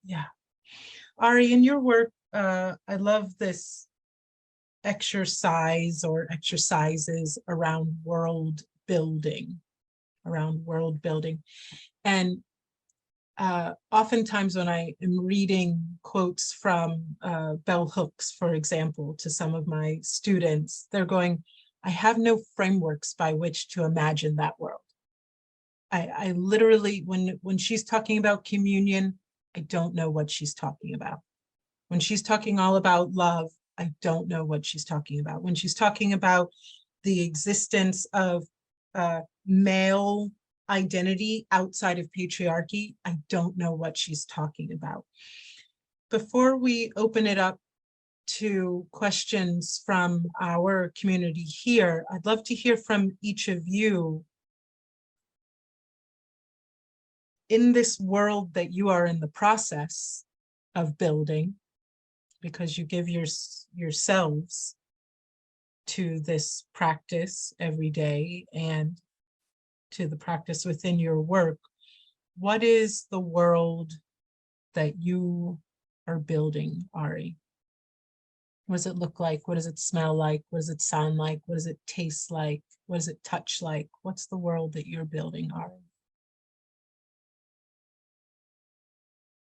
Yeah. Ari, in your work, I love this exercise or exercises around world building. And oftentimes when I am reading quotes from bell hooks, for example, to some of my students, they're going, I have no frameworks by which to imagine that world. I literally, when she's talking about communion, I don't know what she's talking about. When she's talking all about love, I don't know what she's talking about. When she's talking about the existence of male identity outside of patriarchy, I don't know what she's talking about. Before we open it up to questions from our community here, I'd love to hear from each of you. In this world that you are in the process of building, because you give yourselves to this practice every day and to the practice within your work, what is the world that you are building, Ari? What does it look like? What does it smell like? What does it sound like? What does it taste like? What does it touch like? What's the world that you're building, Ari?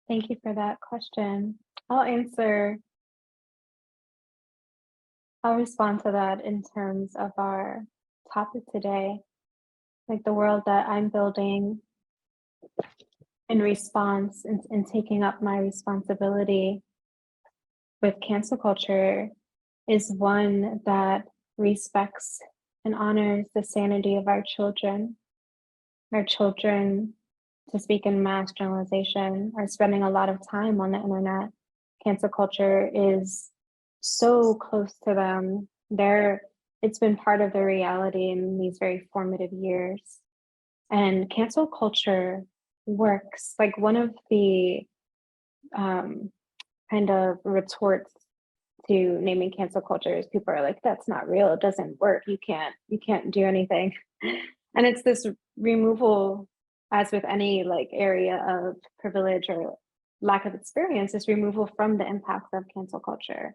Thank you for that question. I'll respond to that in terms of our topic today, like the world that I'm building in response and taking up my responsibility with cancel culture is one that respects and honors the sanity of our children. Our children, to speak in mass generalization, are spending a lot of time on the internet. Cancel culture is so close to them. It's been part of their reality in these very formative years. And cancel culture works. Like, one of the kind of retorts to naming cancel culture is people are like, that's not real, it doesn't work, you can't do anything. And it's this removal, as with any like area of privilege or lack of experience, this removal from the impacts of cancel culture.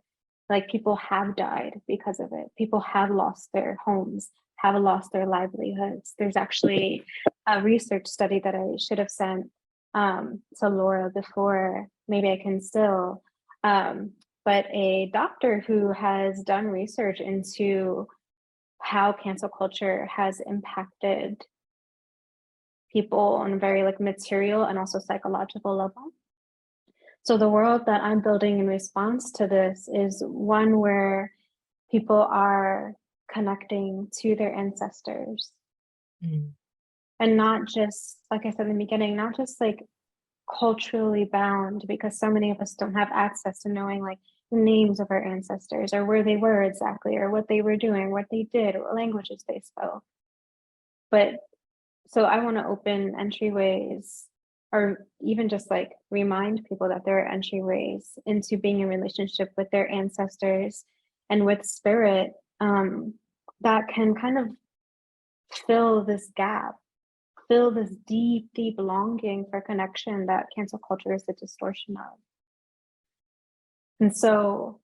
Like, people have died because of it. People have lost their homes, have lost their livelihoods. There's actually a research study that I should have sent to Laura before, maybe I can still, but a doctor who has done research into how cancel culture has impacted people on a very like material and also psychological level. So the world that I'm building in response to this is one where people are connecting to their ancestors. And not just, like I said in the beginning, not just like culturally bound, because so many of us don't have access to knowing like the names of our ancestors or where they were exactly or what they were doing, what they did, what languages they spoke. But so I want to open entryways, or even just like remind people that there are entryways into being in relationship with their ancestors and with spirit, that can kind of fill this gap, fill this deep, deep longing for connection that cancel culture is a distortion of. And so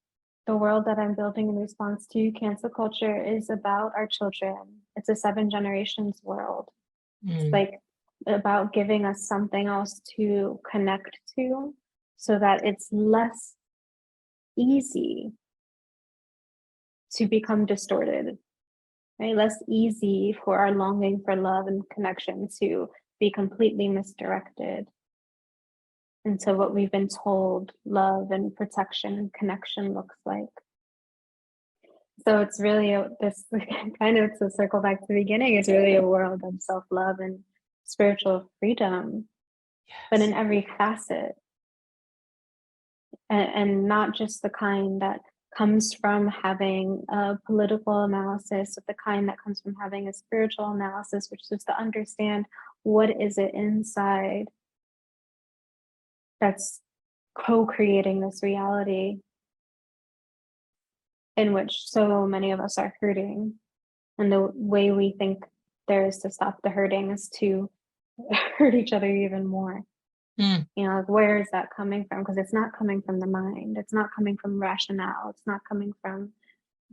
the world that I'm building in response to cancel culture is about our children. It's a 7 generations world. It's like about giving us something else to connect to so that it's less easy to become distorted, right? Less easy for our longing for love and connection to be completely misdirected into what we've been told love and protection and connection looks like. So it's really this kind of, to circle back to the beginning, it's really a world of self-love and spiritual freedom, but in every facet. And not just the kind that comes from having a political analysis, but the kind that comes from having a spiritual analysis, which is to understand what is it inside that's co-creating this reality in which so many of us are hurting. And the way we think there is to stop the hurting is to hurt each other even more. You know, like, where is that coming from? Because it's not coming from the mind. It's not coming from rationale. It's not coming from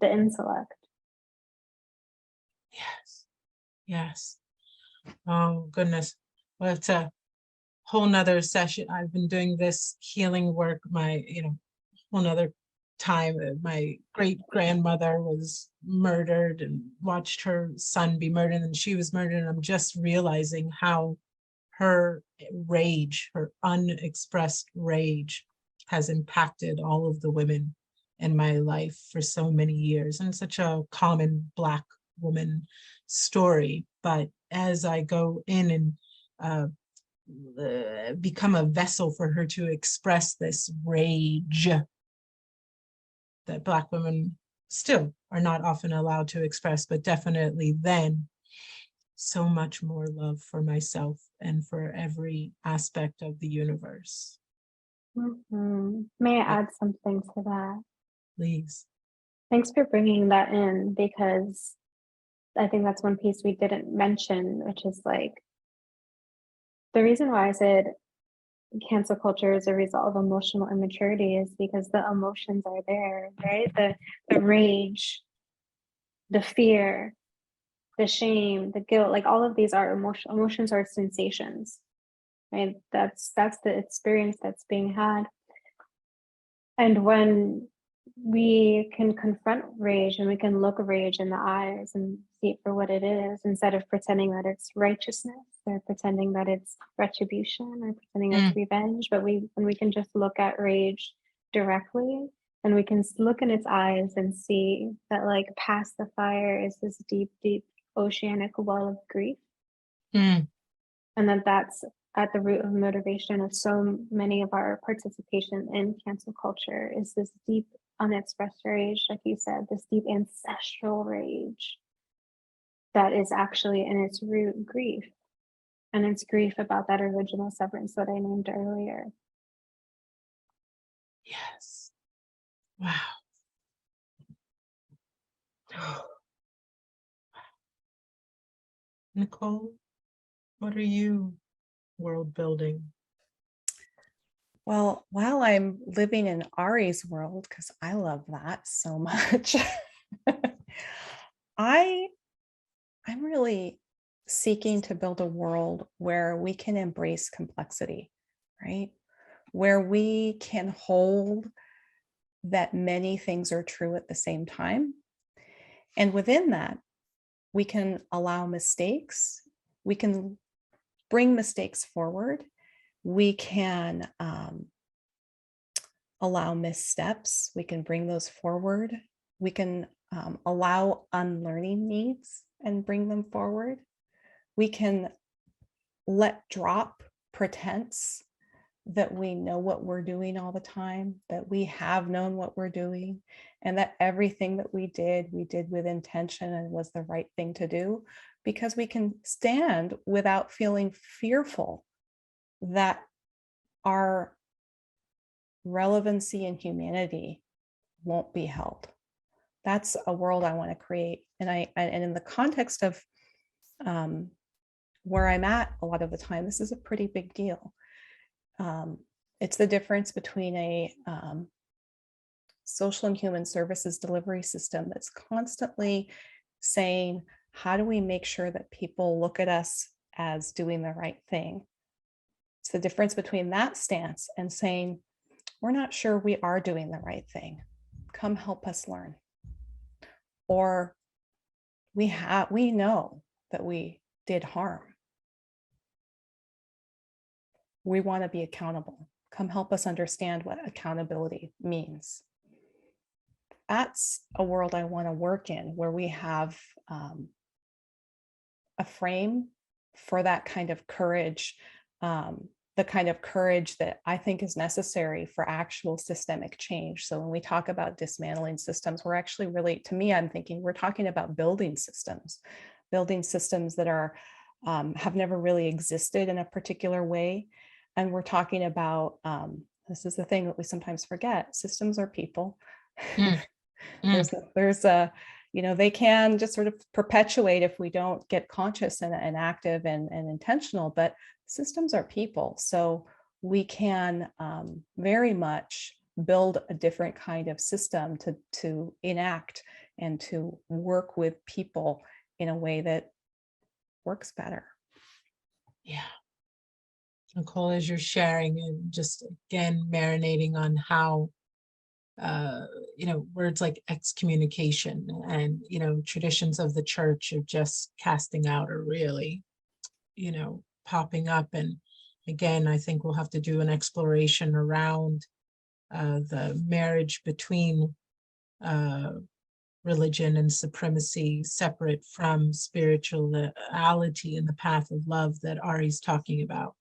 the intellect. Yes. Oh, goodness. Well, it's a whole nother session. I've been doing this healing work, whole nother time. My great grandmother was murdered and watched her son be murdered, and she was murdered. And I'm just realizing how her rage, her unexpressed rage, has impacted all of the women in my life for so many years. And such a common Black woman story. But as I go in and become a vessel for her to express this rage that Black women still are not often allowed to express, but definitely then, so much more love for myself and for every aspect of the universe. May I add something to that? Please. Thanks for bringing that in, because I think that's one piece we didn't mention, which is like, the reason why I said cancel culture is a result of emotional immaturity is because the emotions are there, right? The rage, the fear, the shame, the guilt, like all of these are emotions are sensations, right? That's the experience that's being had. And when we can confront rage and we can look rage in the eyes and see it for what it is, instead of pretending that it's righteousness or pretending that it's retribution or pretending that it's revenge, but when we can just look at rage directly, and we can look in its eyes and see that, like, past the fire is this deep, deep oceanic well of grief. And that's at the root of motivation of so many of our participation in cancel culture, is this deep unexpressed rage, like you said, this deep ancestral rage that is actually in its root grief. And it's grief about that original severance that I named earlier. Yes. Wow. Nichole, what are you world building? Well, while I'm living in Ari's world, because I love that so much, I'm really seeking to build a world where we can embrace complexity, right? Where we can hold that many things are true at the same time. And within that, we can allow mistakes. We can bring mistakes forward. We can allow missteps. We can bring those forward. We can allow unlearning needs and bring them forward. We can let drop pretense that we know what we're doing all the time, that we have known what we're doing, and that everything that we did with intention and was the right thing to do, because we can stand without feeling fearful that our relevancy and humanity won't be held. That's a world I want to create. And in the context of where I'm at a lot of the time, this is a pretty big deal. It's the difference between a social and human services delivery system that's constantly saying, how do we make sure that people look at us as doing the right thing? It's the difference between that stance and saying, we're not sure we are doing the right thing. Come help us learn. Or we know that we did harm. we want to be accountable. Come help us understand what accountability means. That's a world I want to work in, where we have a frame for that kind of courage, the kind of courage that I think is necessary for actual systemic change. So when we talk about dismantling systems, we're actually really, to me, I'm thinking we're talking about building systems that are have never really existed in a particular way. And we're talking about, this is the thing that we sometimes forget, systems are people. Mm. Mm. There's a, they can just sort of perpetuate if we don't get conscious and active and intentional, but systems are people. So we can very much build a different kind of system to enact and to work with people in a way that works better. Yeah. Nichole, as you're sharing and just again marinating on how words like excommunication and traditions of the church of just casting out are really popping up. And again, I think we'll have to do an exploration around the marriage between religion and supremacy separate from spirituality and the path of love that Ari's talking about.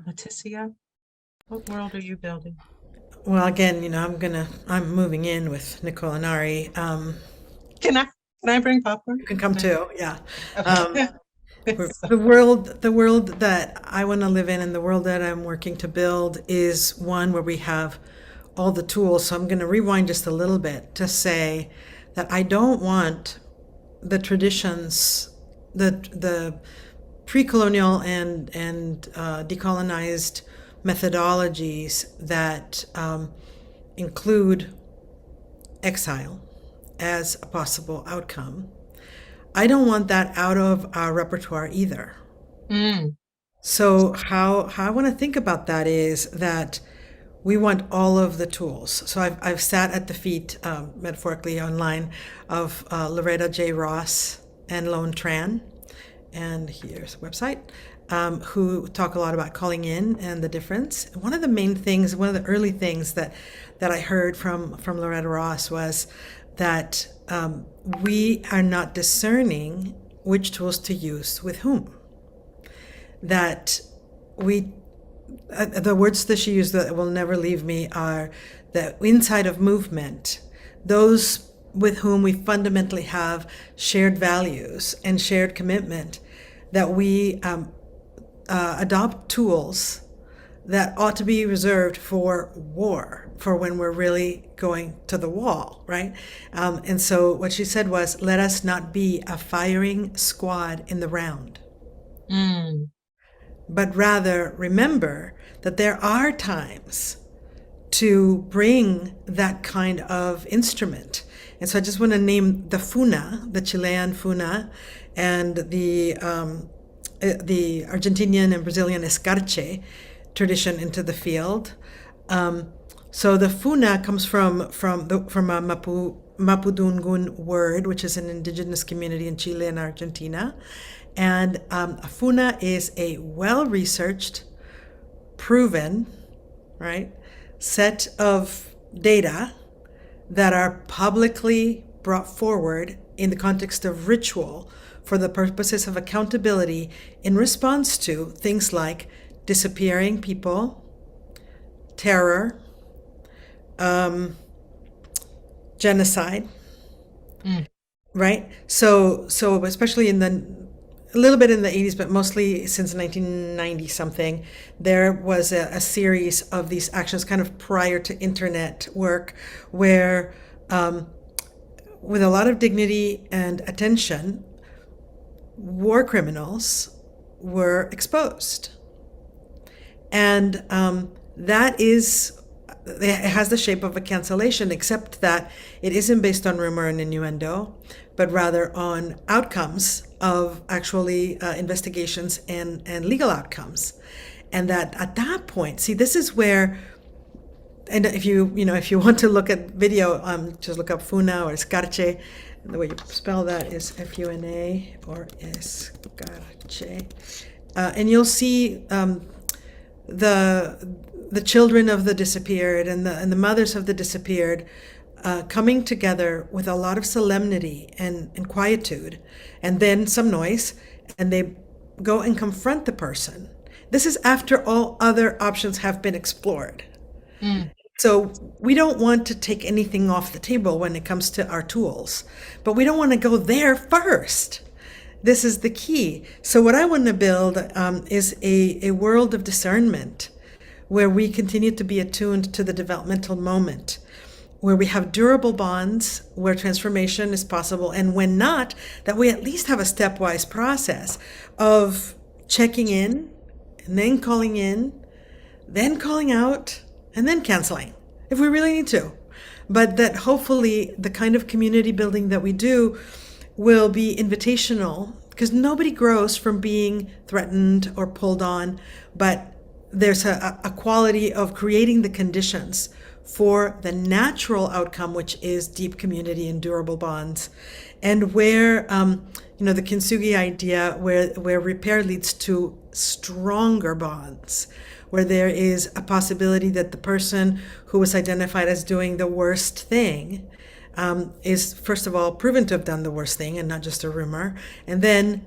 Leticia, what world are you building? Well, again, I'm moving in with Nichole and Ari. Can I bring popcorn? You can come too, yeah. Okay. The world that I want to live in and the world that I'm working to build is one where we have all the tools. So I'm going to rewind just a little bit to say that I don't want the traditions, the pre-colonial and decolonized methodologies that include exile as a possible outcome. I don't want that out of our repertoire either. So how I want to think about that is that we want all of the tools. So I've sat at the feet, metaphorically online, of Loretta J. Ross and Lone Tran, and here's a website, who talk a lot about calling in and the difference. One of the early things that I heard from Loretta Ross was that we are not discerning which tools to use with whom. That the words that she used that will never leave me are that inside of movement, those with whom we fundamentally have shared values and shared commitment, that we adopt tools that ought to be reserved for war, for when we're really going to the wall, right? And so what she said was, let us not be a firing squad in the round. But rather remember that there are times to bring that kind of instrument. And so I just want to name the Funa, the Chilean Funa, and the Argentinian and Brazilian escarche tradition into the field. So the Funa comes from a Mapudungun word, which is an indigenous community in Chile and Argentina. And a Funa is a well-researched, proven, right, set of data that are publicly brought forward in the context of ritual for the purposes of accountability in response to things like disappearing people, terror, genocide, right? So especially a little bit in the 80s, but mostly since 1990 something, there was a series of these actions kind of prior to internet work where, with a lot of dignity and attention, war criminals were exposed. And it has the shape of a cancellation, except that it isn't based on rumor and innuendo, but rather on outcomes of actually investigations and legal outcomes. And that at that point, see, this is where, and if you want to look at video, just look up Funa or escarche. The way you spell that is Funa or escarche. and you'll see the children of the disappeared and the mothers of the disappeared coming together with a lot of solemnity and quietude, and then some noise, and they go and confront the person. This is after all other options have been explored. So we don't want to take anything off the table when it comes to our tools, but we don't want to go there first. This is the key. So what I want to build is a world of discernment where we continue to be attuned to the developmental moment, where we have durable bonds, where transformation is possible, and when not, that we at least have a stepwise process of checking in, and then calling in, then calling out, and then canceling, if we really need to. But that hopefully the kind of community building that we do will be invitational, because nobody grows from being threatened or pulled on, but there's a quality of creating the conditions for the natural outcome, which is deep community and durable bonds. And where, the kintsugi idea, where repair leads to stronger bonds, where there is a possibility that the person who was identified as doing the worst thing is, first of all, proven to have done the worst thing and not just a rumor, and then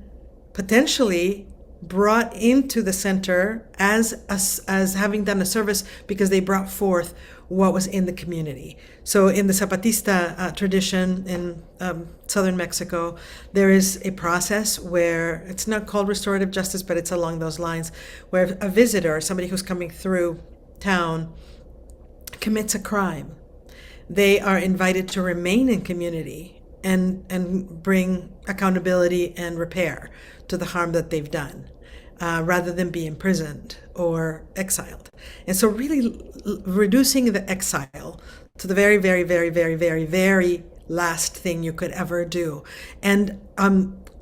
potentially brought into the center as having done a service because they brought forth what was in the community. So in the Zapatista tradition in southern Mexico, there is a process where it's not called restorative justice, but it's along those lines, where a visitor, somebody who's coming through town, commits a crime. They are invited to remain in community and bring accountability and repair to the harm that they've done, rather than be imprisoned or exiled. And so really reducing the exile to the very, very, very, very, very, very last thing you could ever do. And,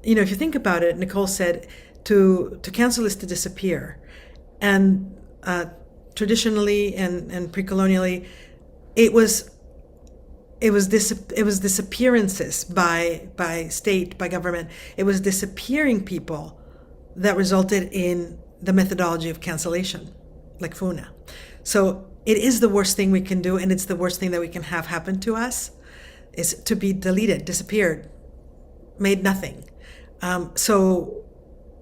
if you think about it, Nichole said to cancel is to disappear. And traditionally and pre-colonially, it was disappearances by state, by government. It was disappearing people that resulted in the methodology of cancellation, like Funa. So it is the worst thing we can do, and it's the worst thing that we can have happen to us, is to be deleted, disappeared, made nothing. So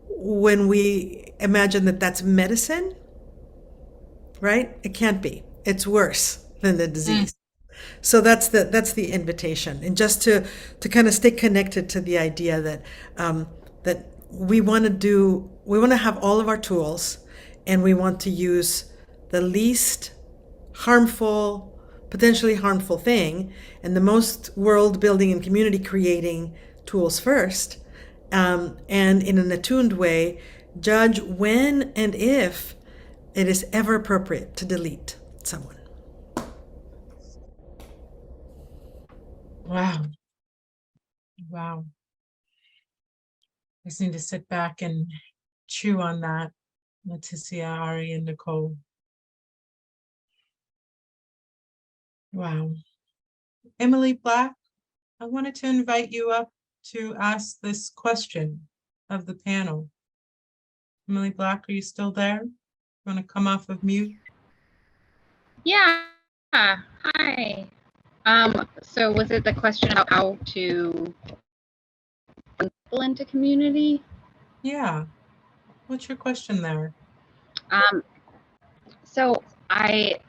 when we imagine that that's medicine, right? It can't be. It's worse than the disease. So that's the invitation, and just to kind of stay connected to the idea that that we want to have all of our tools, and we want to use the least harmful, potentially harmful thing, and the most world building and community creating tools first, and in an attuned way, judge when and if it is ever appropriate to delete someone. Wow. I just need to sit back and chew on that, Leticia, Ari, and Nichole. Wow. Emily Black, I wanted to invite you up to ask this question of the panel. Emily Black, are you still there? You want to come off of mute? Yeah. Hi. So was it the question about how to bring people into community? Yeah. What's your question there? So I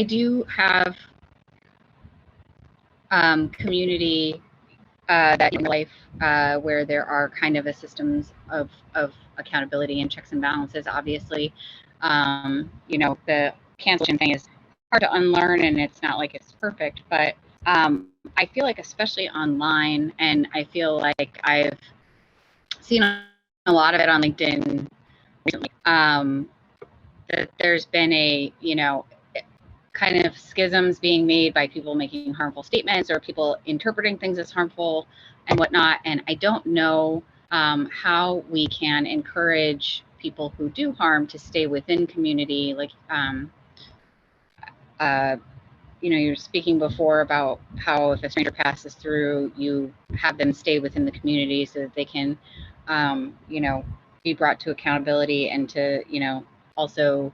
do have community that in life where there are kind of a systems of accountability and checks and balances. Obviously, the cancellation thing is hard to unlearn, and it's not like it's perfect, but I feel like, especially online, and I feel like I've seen a lot of it on LinkedIn recently, that there's been a kind of schisms being made by people making harmful statements or people interpreting things as harmful and whatnot. And I don't know how we can encourage people who do harm to stay within community. Like, you're speaking before about how if a stranger passes through, you have them stay within the community so that they can, be brought to accountability and to, also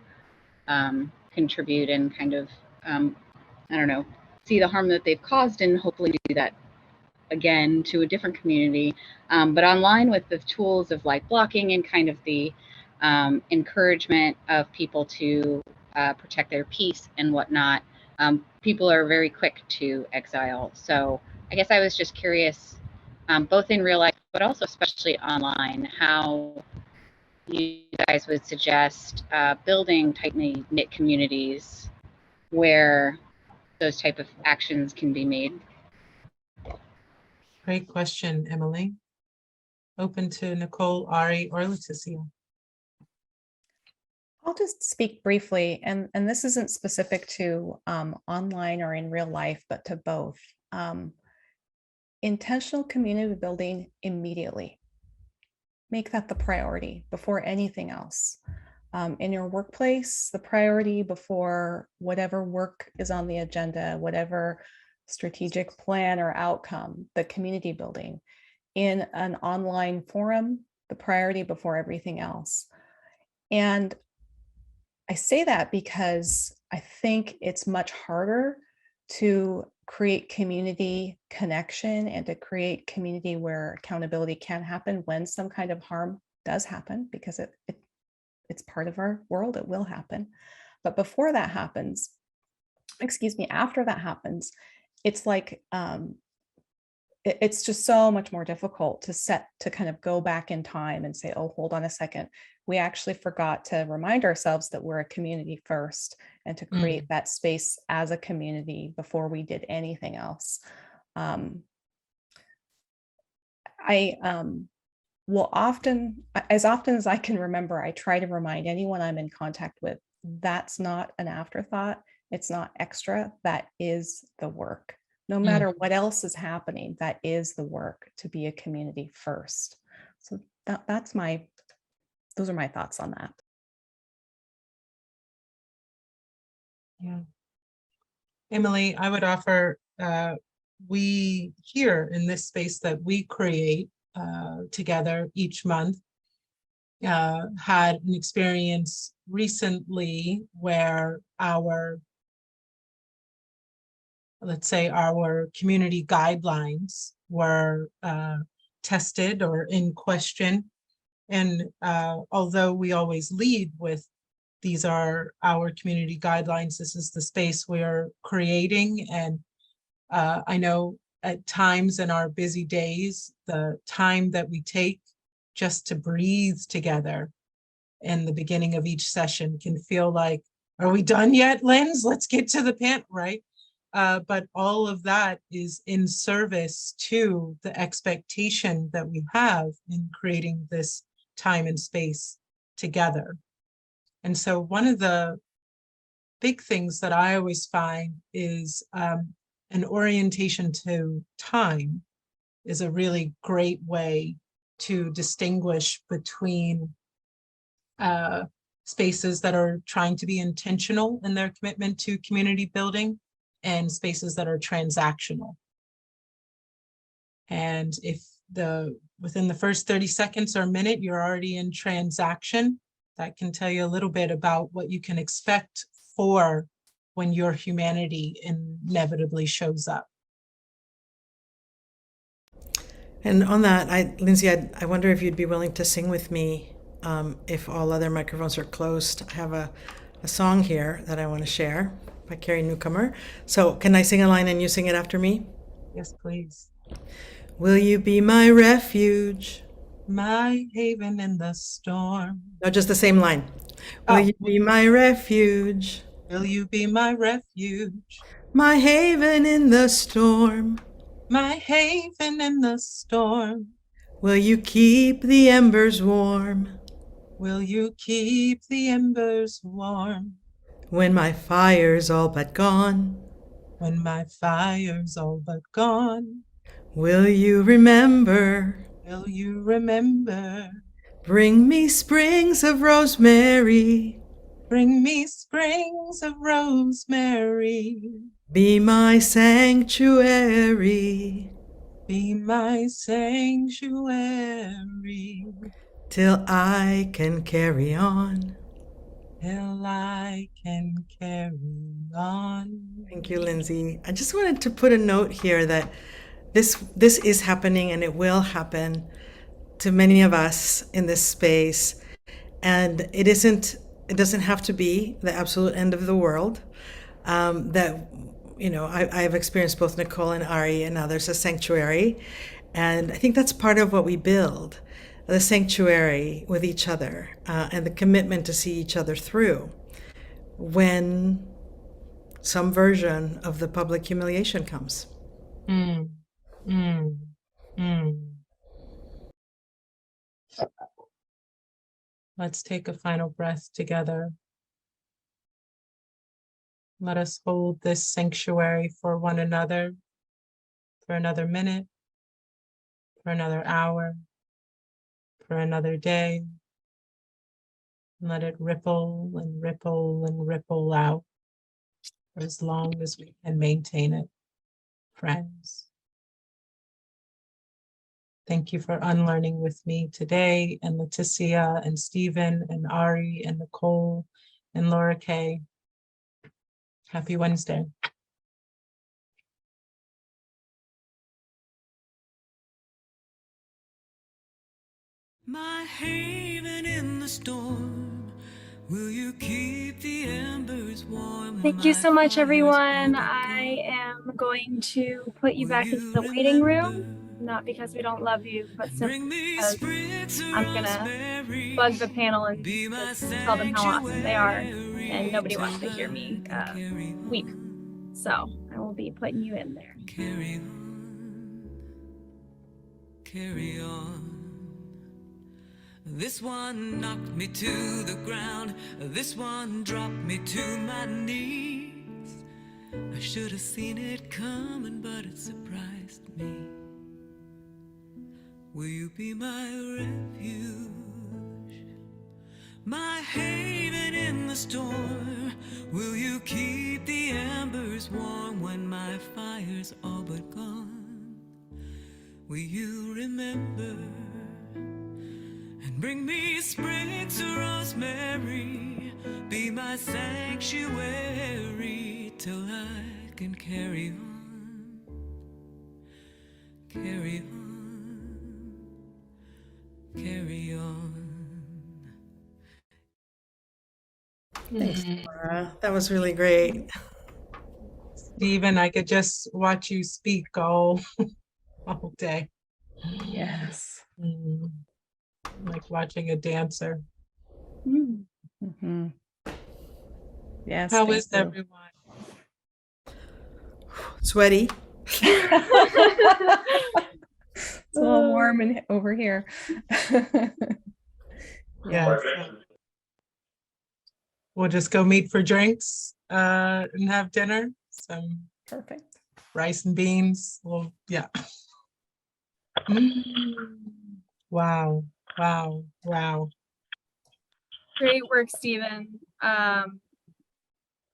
contribute and kind of, I don't know, see the harm that they've caused and hopefully do that again to a different community. But online with the tools of like blocking and kind of the encouragement of people to protect their peace and whatnot, people are very quick to exile. So I guess I was just curious, both in real life, but also especially online, how you guys would suggest building tightly knit communities where those type of actions can be made. Great question, Emily. Open to Nichole, Ari, or Leticia. I'll just speak briefly, and this isn't specific to online or in real life, but to both. Intentional community building immediately. Make that the priority before anything else. In your workplace, the priority before whatever work is on the agenda, whatever strategic plan or outcome, the community building. In an online forum, the priority before everything else. And I say that because I think it's much harder to create community connection and to create community where accountability can happen when some kind of harm does happen, because it's part of our world, it will happen. But before that happens, after that happens, it's like, it's just so much more difficult to kind of go back in time and say, oh, hold on a second. We actually forgot to remind ourselves that we're a community first and to create that space as a community before we did anything else. I will often as I can remember, I try to remind anyone I'm in contact with, that's not an afterthought. It's not extra. That is the work. No matter what else is happening, that is the work, to be a community first. So those are my thoughts on that. Yeah. Emily, I would offer, we here in this space that we create together each month, had an experience recently where let's say our community guidelines were tested or in question. And although we always lead with, these are our community guidelines, this is the space we're creating. And I know at times in our busy days, the time that we take just to breathe together in the beginning of each session can feel like, are we done yet, Linz? Let's get to the pen, right? But all of that is in service to the expectation that we have in creating this time and space together. And so one of the big things that I always find is an orientation to time is a really great way to distinguish between spaces that are trying to be intentional in their commitment to community building and spaces that are transactional. And if within the first 30 seconds or a minute, you're already in transaction, that can tell you a little bit about what you can expect for when your humanity inevitably shows up. And on that, Lindsey, I wonder if you'd be willing to sing with me if all other microphones are closed. I have a song here that I want to share by Carrie Newcomer. So can I sing a line and you sing it after me? Yes, please. Will you be my refuge? My haven in the storm. No, just the same line. Will you be my refuge? Will you be my refuge? My haven in the storm. My haven in the storm. Will you keep the embers warm? Will you keep the embers warm? When my fire's all but gone. When my fire's all but gone. Will you remember? Will you remember? Bring me springs of rosemary. Bring me springs of rosemary. Be my sanctuary. Be my sanctuary. till I can carry on. Till I can carry on. Thank you, Lindsey. I just wanted to put a note here that this is happening and it will happen to many of us in this space. And it doesn't have to be the absolute end of the world. I have experienced both Nichole and Ari, and now there's a sanctuary. And I think that's part of what we build, the sanctuary with each other, and the commitment to see each other through when some version of the public humiliation comes. Mm, mm, mm. Let's take a final breath together. Let us hold this sanctuary for one another for another minute, for another hour, for another day. Let it ripple and ripple and ripple out for as long as we can maintain it, friends. Thank you for unlearning with me today, and Leticia and Stephen and Ari and Nichole and Laura Kay. Happy Wednesday. My haven in the storm, will you keep the embers warm? Thank you so much, everyone. I am going to put you back into the waiting room, not because we don't love you, but simply because I'm gonna bug the panel and just tell them how awesome they are, and nobody wants to hear me weep. So I will be putting you in there. Carry on, carry on. This one knocked me to the ground. This one dropped me to my knees. I should have seen it coming, but it surprised me. Will you be my refuge, my haven in the storm? Will you keep the embers warm when my fire's all but gone? Will you remember and bring me sprigs of rosemary? Be my sanctuary till I can carry on, carry on, carry on. Thanks, Laura. That was really great. Stephen, I could just watch you speak all day. Yes. Like watching a dancer. Mm-hmm. Yes. How thank is you. everyone? Sweaty. It's a little warm over here. Yeah. We'll just go meet for drinks and have dinner. Some Perfect. rice and beans. Well, yeah. Wow. Wow. Wow. Great work, Stephen.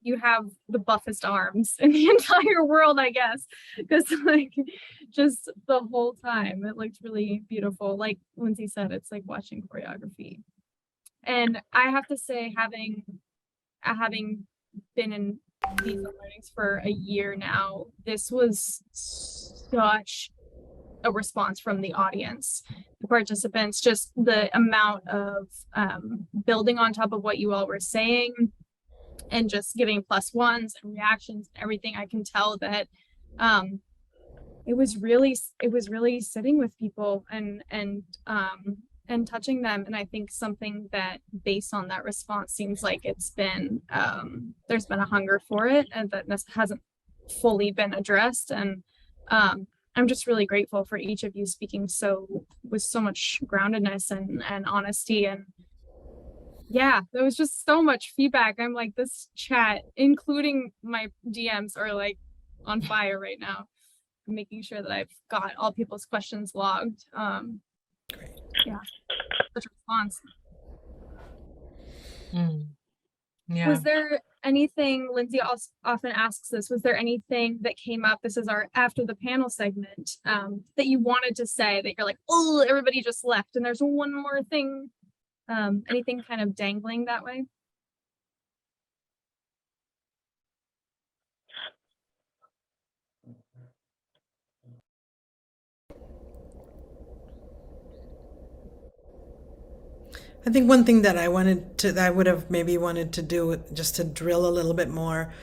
You have the buffest arms in the entire world, I guess, because like just the whole time it looked really beautiful. Like Lindsey said, it's like watching choreography. And I have to say, having been in these learnings for a year now, this was such a response from the audience, the participants, just the amount of building on top of what you all were saying and just giving +1s and reactions and everything. I can tell that it was really sitting with people and touching them. And I think something that based on that response seems like it's been there's been a hunger for it, and that this hasn't fully been addressed. And I'm just really grateful for each of you speaking with so much groundedness and honesty. And yeah, there was just so much feedback. I'm like, this chat, including my DMs, are like on fire right now. I'm making sure that I've got all people's questions logged. Yeah, such a response. Yeah. Was there anything, Lindsey often asks this, was there anything that came up, this is our after the panel segment, that you wanted to say that you're like, oh, everybody just left and there's one more thing, anything kind of dangling that way? I think one thing that I would have maybe wanted to do, just to drill a little bit more,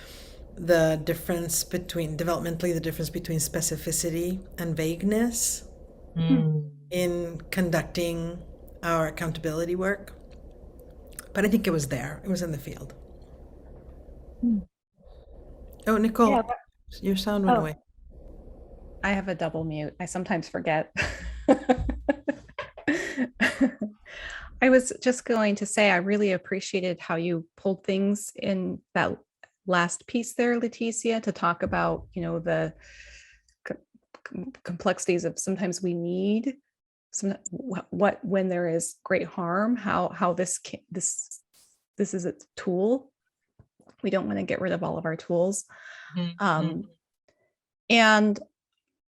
the difference between, developmentally, the difference between specificity and vagueness in conducting our accountability work. But I think it was there. It was in the field. Oh, Nichole, Yeah, your sound went Oh. away. I have a double mute. I sometimes forget. I was just going to say, I really appreciated how you pulled things in that last piece there, Leticia, to talk about, you know, the complexities of sometimes we need some, when there is great harm, how this is a tool. We don't want to get rid of all of our tools. And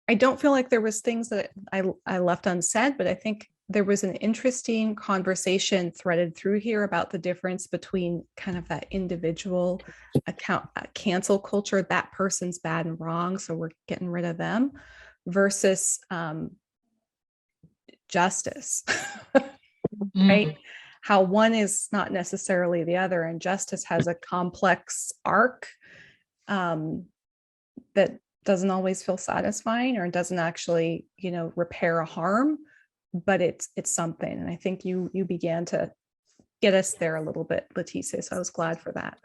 I don't feel like there was things that I left unsaid, but I think there was an interesting conversation threaded through here about the difference between kind of that individual cancel culture, that person's bad and wrong, so we're getting rid of them, versus justice, right? How one is not necessarily the other, and justice has a complex arc that doesn't always feel satisfying, or doesn't actually, you know, repair a harm, but it's something. And I think you began to get us there a little bit, Leticia, so I was glad for that.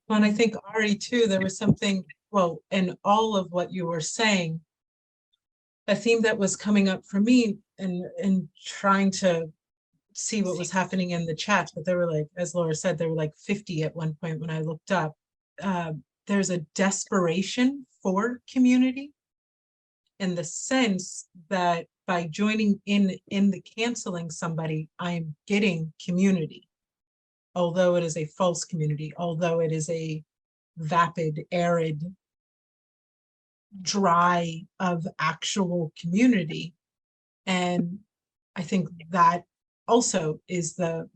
Well, and I think Ari too, there was something, well, in all of what you were saying, a theme that was coming up for me and trying to see what was happening in the chat, but there were, like, as Laura said, there were like 50 at one point when I looked up. There's a desperation for community, in the sense that by joining in the canceling somebody, I'm getting community, although it is a false community, although it is a vapid, arid, dry of actual community. And I think that also is the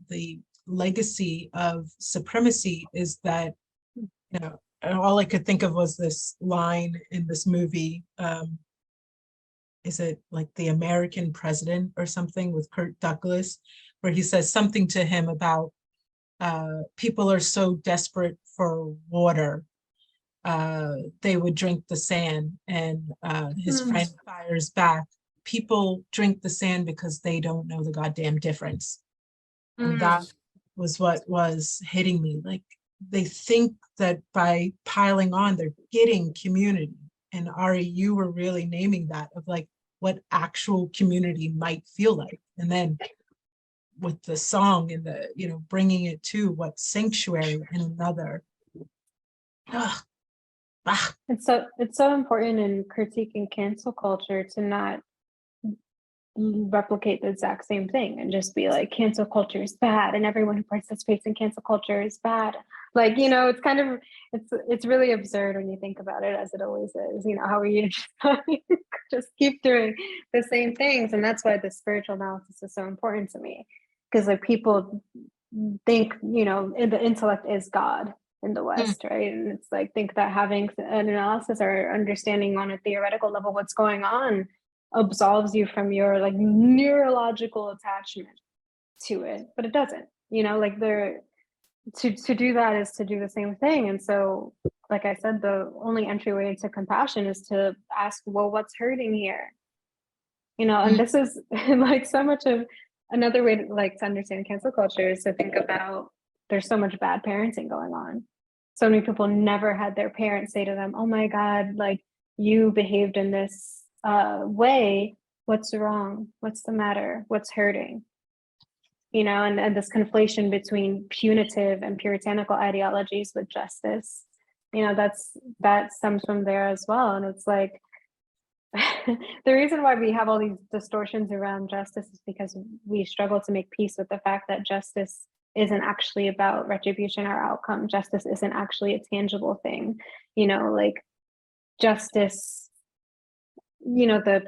legacy of supremacy, is that, you know, all I could think of was this line in this movie. Is it like The American President or something, with Kirk Douglas, where he says something to him about people are so desperate for water, they would drink the sand, and his friend fires back, people drink the sand because they don't know the goddamn difference. And that was what was hitting me. Like, they think that by piling on, they're getting community. And Ari, you were really naming that, of like what actual community might feel like. And then with the song and the, you know, bringing it to what sanctuary in another. It's so important in critiquing cancel culture to not replicate the exact same thing and just be like, cancel culture is bad and everyone who participates in cancel culture is bad. Like, you know, it's kind of, it's really absurd when you think about it, as it always is. You know, how are you just keep doing the same things? And that's why the spiritual analysis is so important to me, because like people think, you know, the intellect is God in the West, right? And it's like, think that having an analysis or understanding on a theoretical level what's going on absolves you from your like neurological attachment to it, but it doesn't. You know, like to do that is to do the same thing. And so, like I said, the only entryway into compassion is to ask, well, what's hurting here? You know, and this is like so much of another way to like to understand cancel culture is to think about, there's so much bad parenting going on. So many people never had their parents say to them, oh my God, like you behaved in this way, what's wrong? What's the matter? What's hurting? You know, and this conflation between punitive and puritanical ideologies with justice, you know, that stems from there as well. And it's like, the reason why we have all these distortions around justice is because we struggle to make peace with the fact that justice isn't actually about retribution or outcome. Justice isn't actually a tangible thing. You know, like justice, you know, the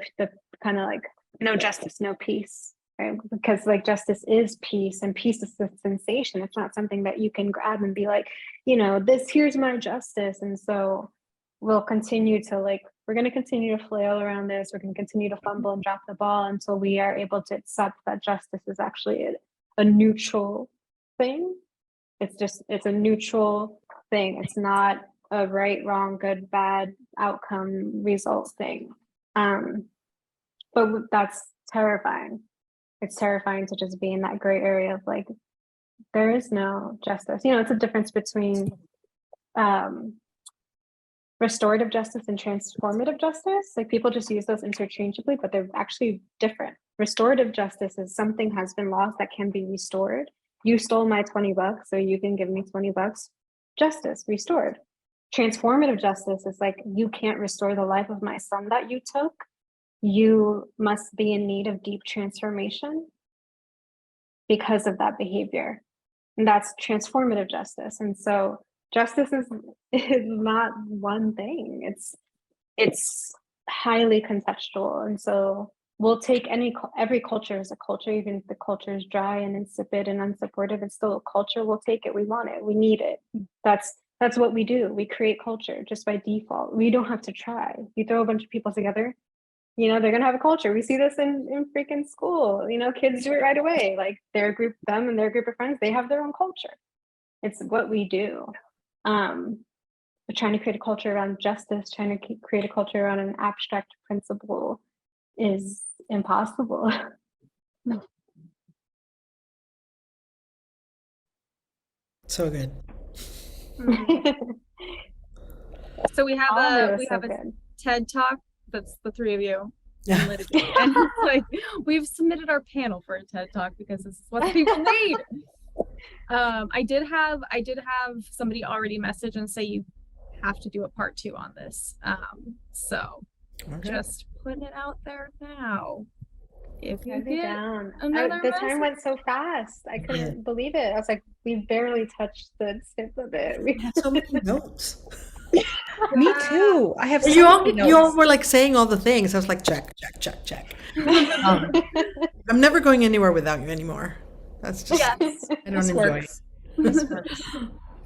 kind of like no justice, no peace, right? Because like justice is peace, and peace is a sensation. It's not something that you can grab and be like, you know, this, here's my justice. And so we'll continue to like, we're going to continue to flail around this. We're going to continue to fumble and drop the ball until we are able to accept that justice is actually a neutral thing. It's a neutral thing. It's not a right, wrong, good, bad outcome result thing. But that's terrifying. It's terrifying to just be in that gray area of like, there is no justice. You know, it's a difference between restorative justice and transformative justice. Like people just use those interchangeably, but they're actually different. Restorative justice is something has been lost that can be restored. You stole my $20, so you can give me $20. Justice, restored. Transformative justice is like, you can't restore the life of my son that you took. You must be in need of deep transformation because of that behavior. And that's transformative justice. And so justice is not one thing. It's highly contextual. And so we'll take every culture as a culture, even if the culture is dry and insipid and unsupportive, it's still a culture. We'll take it. We want it. We need it. That's what we do. We create culture just by default. We don't have to try. You throw a bunch of people together, you know, they're going to have a culture. We see this in freaking school, you know, kids do it right away. Like them and their group of friends, they have their own culture. It's what we do. But trying to create a culture around justice, trying to create a culture around an abstract principle is impossible. So good. So we have All of it a was so good. TED Talk. That's the three of you. Yeah. And Litigate. And it's like we've submitted our panel for a TED Talk because this is what the people need. I did have somebody already message and say you have to do a part 2 on this. So Okay. just putting it out there now. If you Write it get down. another The time message. went so fast. I couldn't believe it. I was like, we barely touched the tip of it. I had so many notes. Me too. I have so You all, many you all notes. were like saying all the things. I was like, check. I'm never going anywhere without you anymore. That's just, Yes. I don't This enjoy works. it. This works.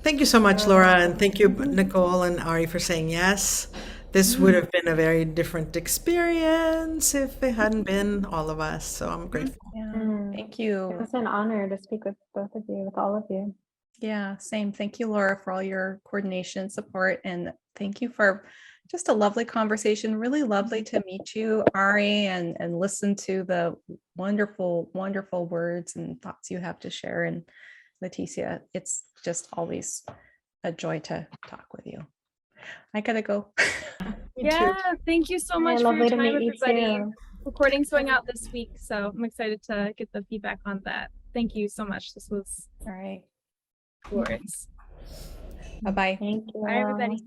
Thank you so much, Laura, and thank you, Nichole and Ari, for saying yes. This would have been a very different experience if it hadn't been all of us, so I'm grateful. Yeah. Thank It you. was an honor to speak with both of you, with all of you. Yeah, same. Thank you, Laura, for all your coordination support. And thank you for just a lovely conversation. Really lovely to meet you, Ari, and listen to the wonderful, wonderful words and thoughts you have to share. And Leticia, it's just always a joy to talk with you. I gotta go. Yeah, thank you so much for lovely your to time, meet you everybody. too. Recording's going out this week, so I'm excited to get the feedback on that. Thank you so much. This was All right. glorious. Bye-bye. Thank you. Bye, everybody.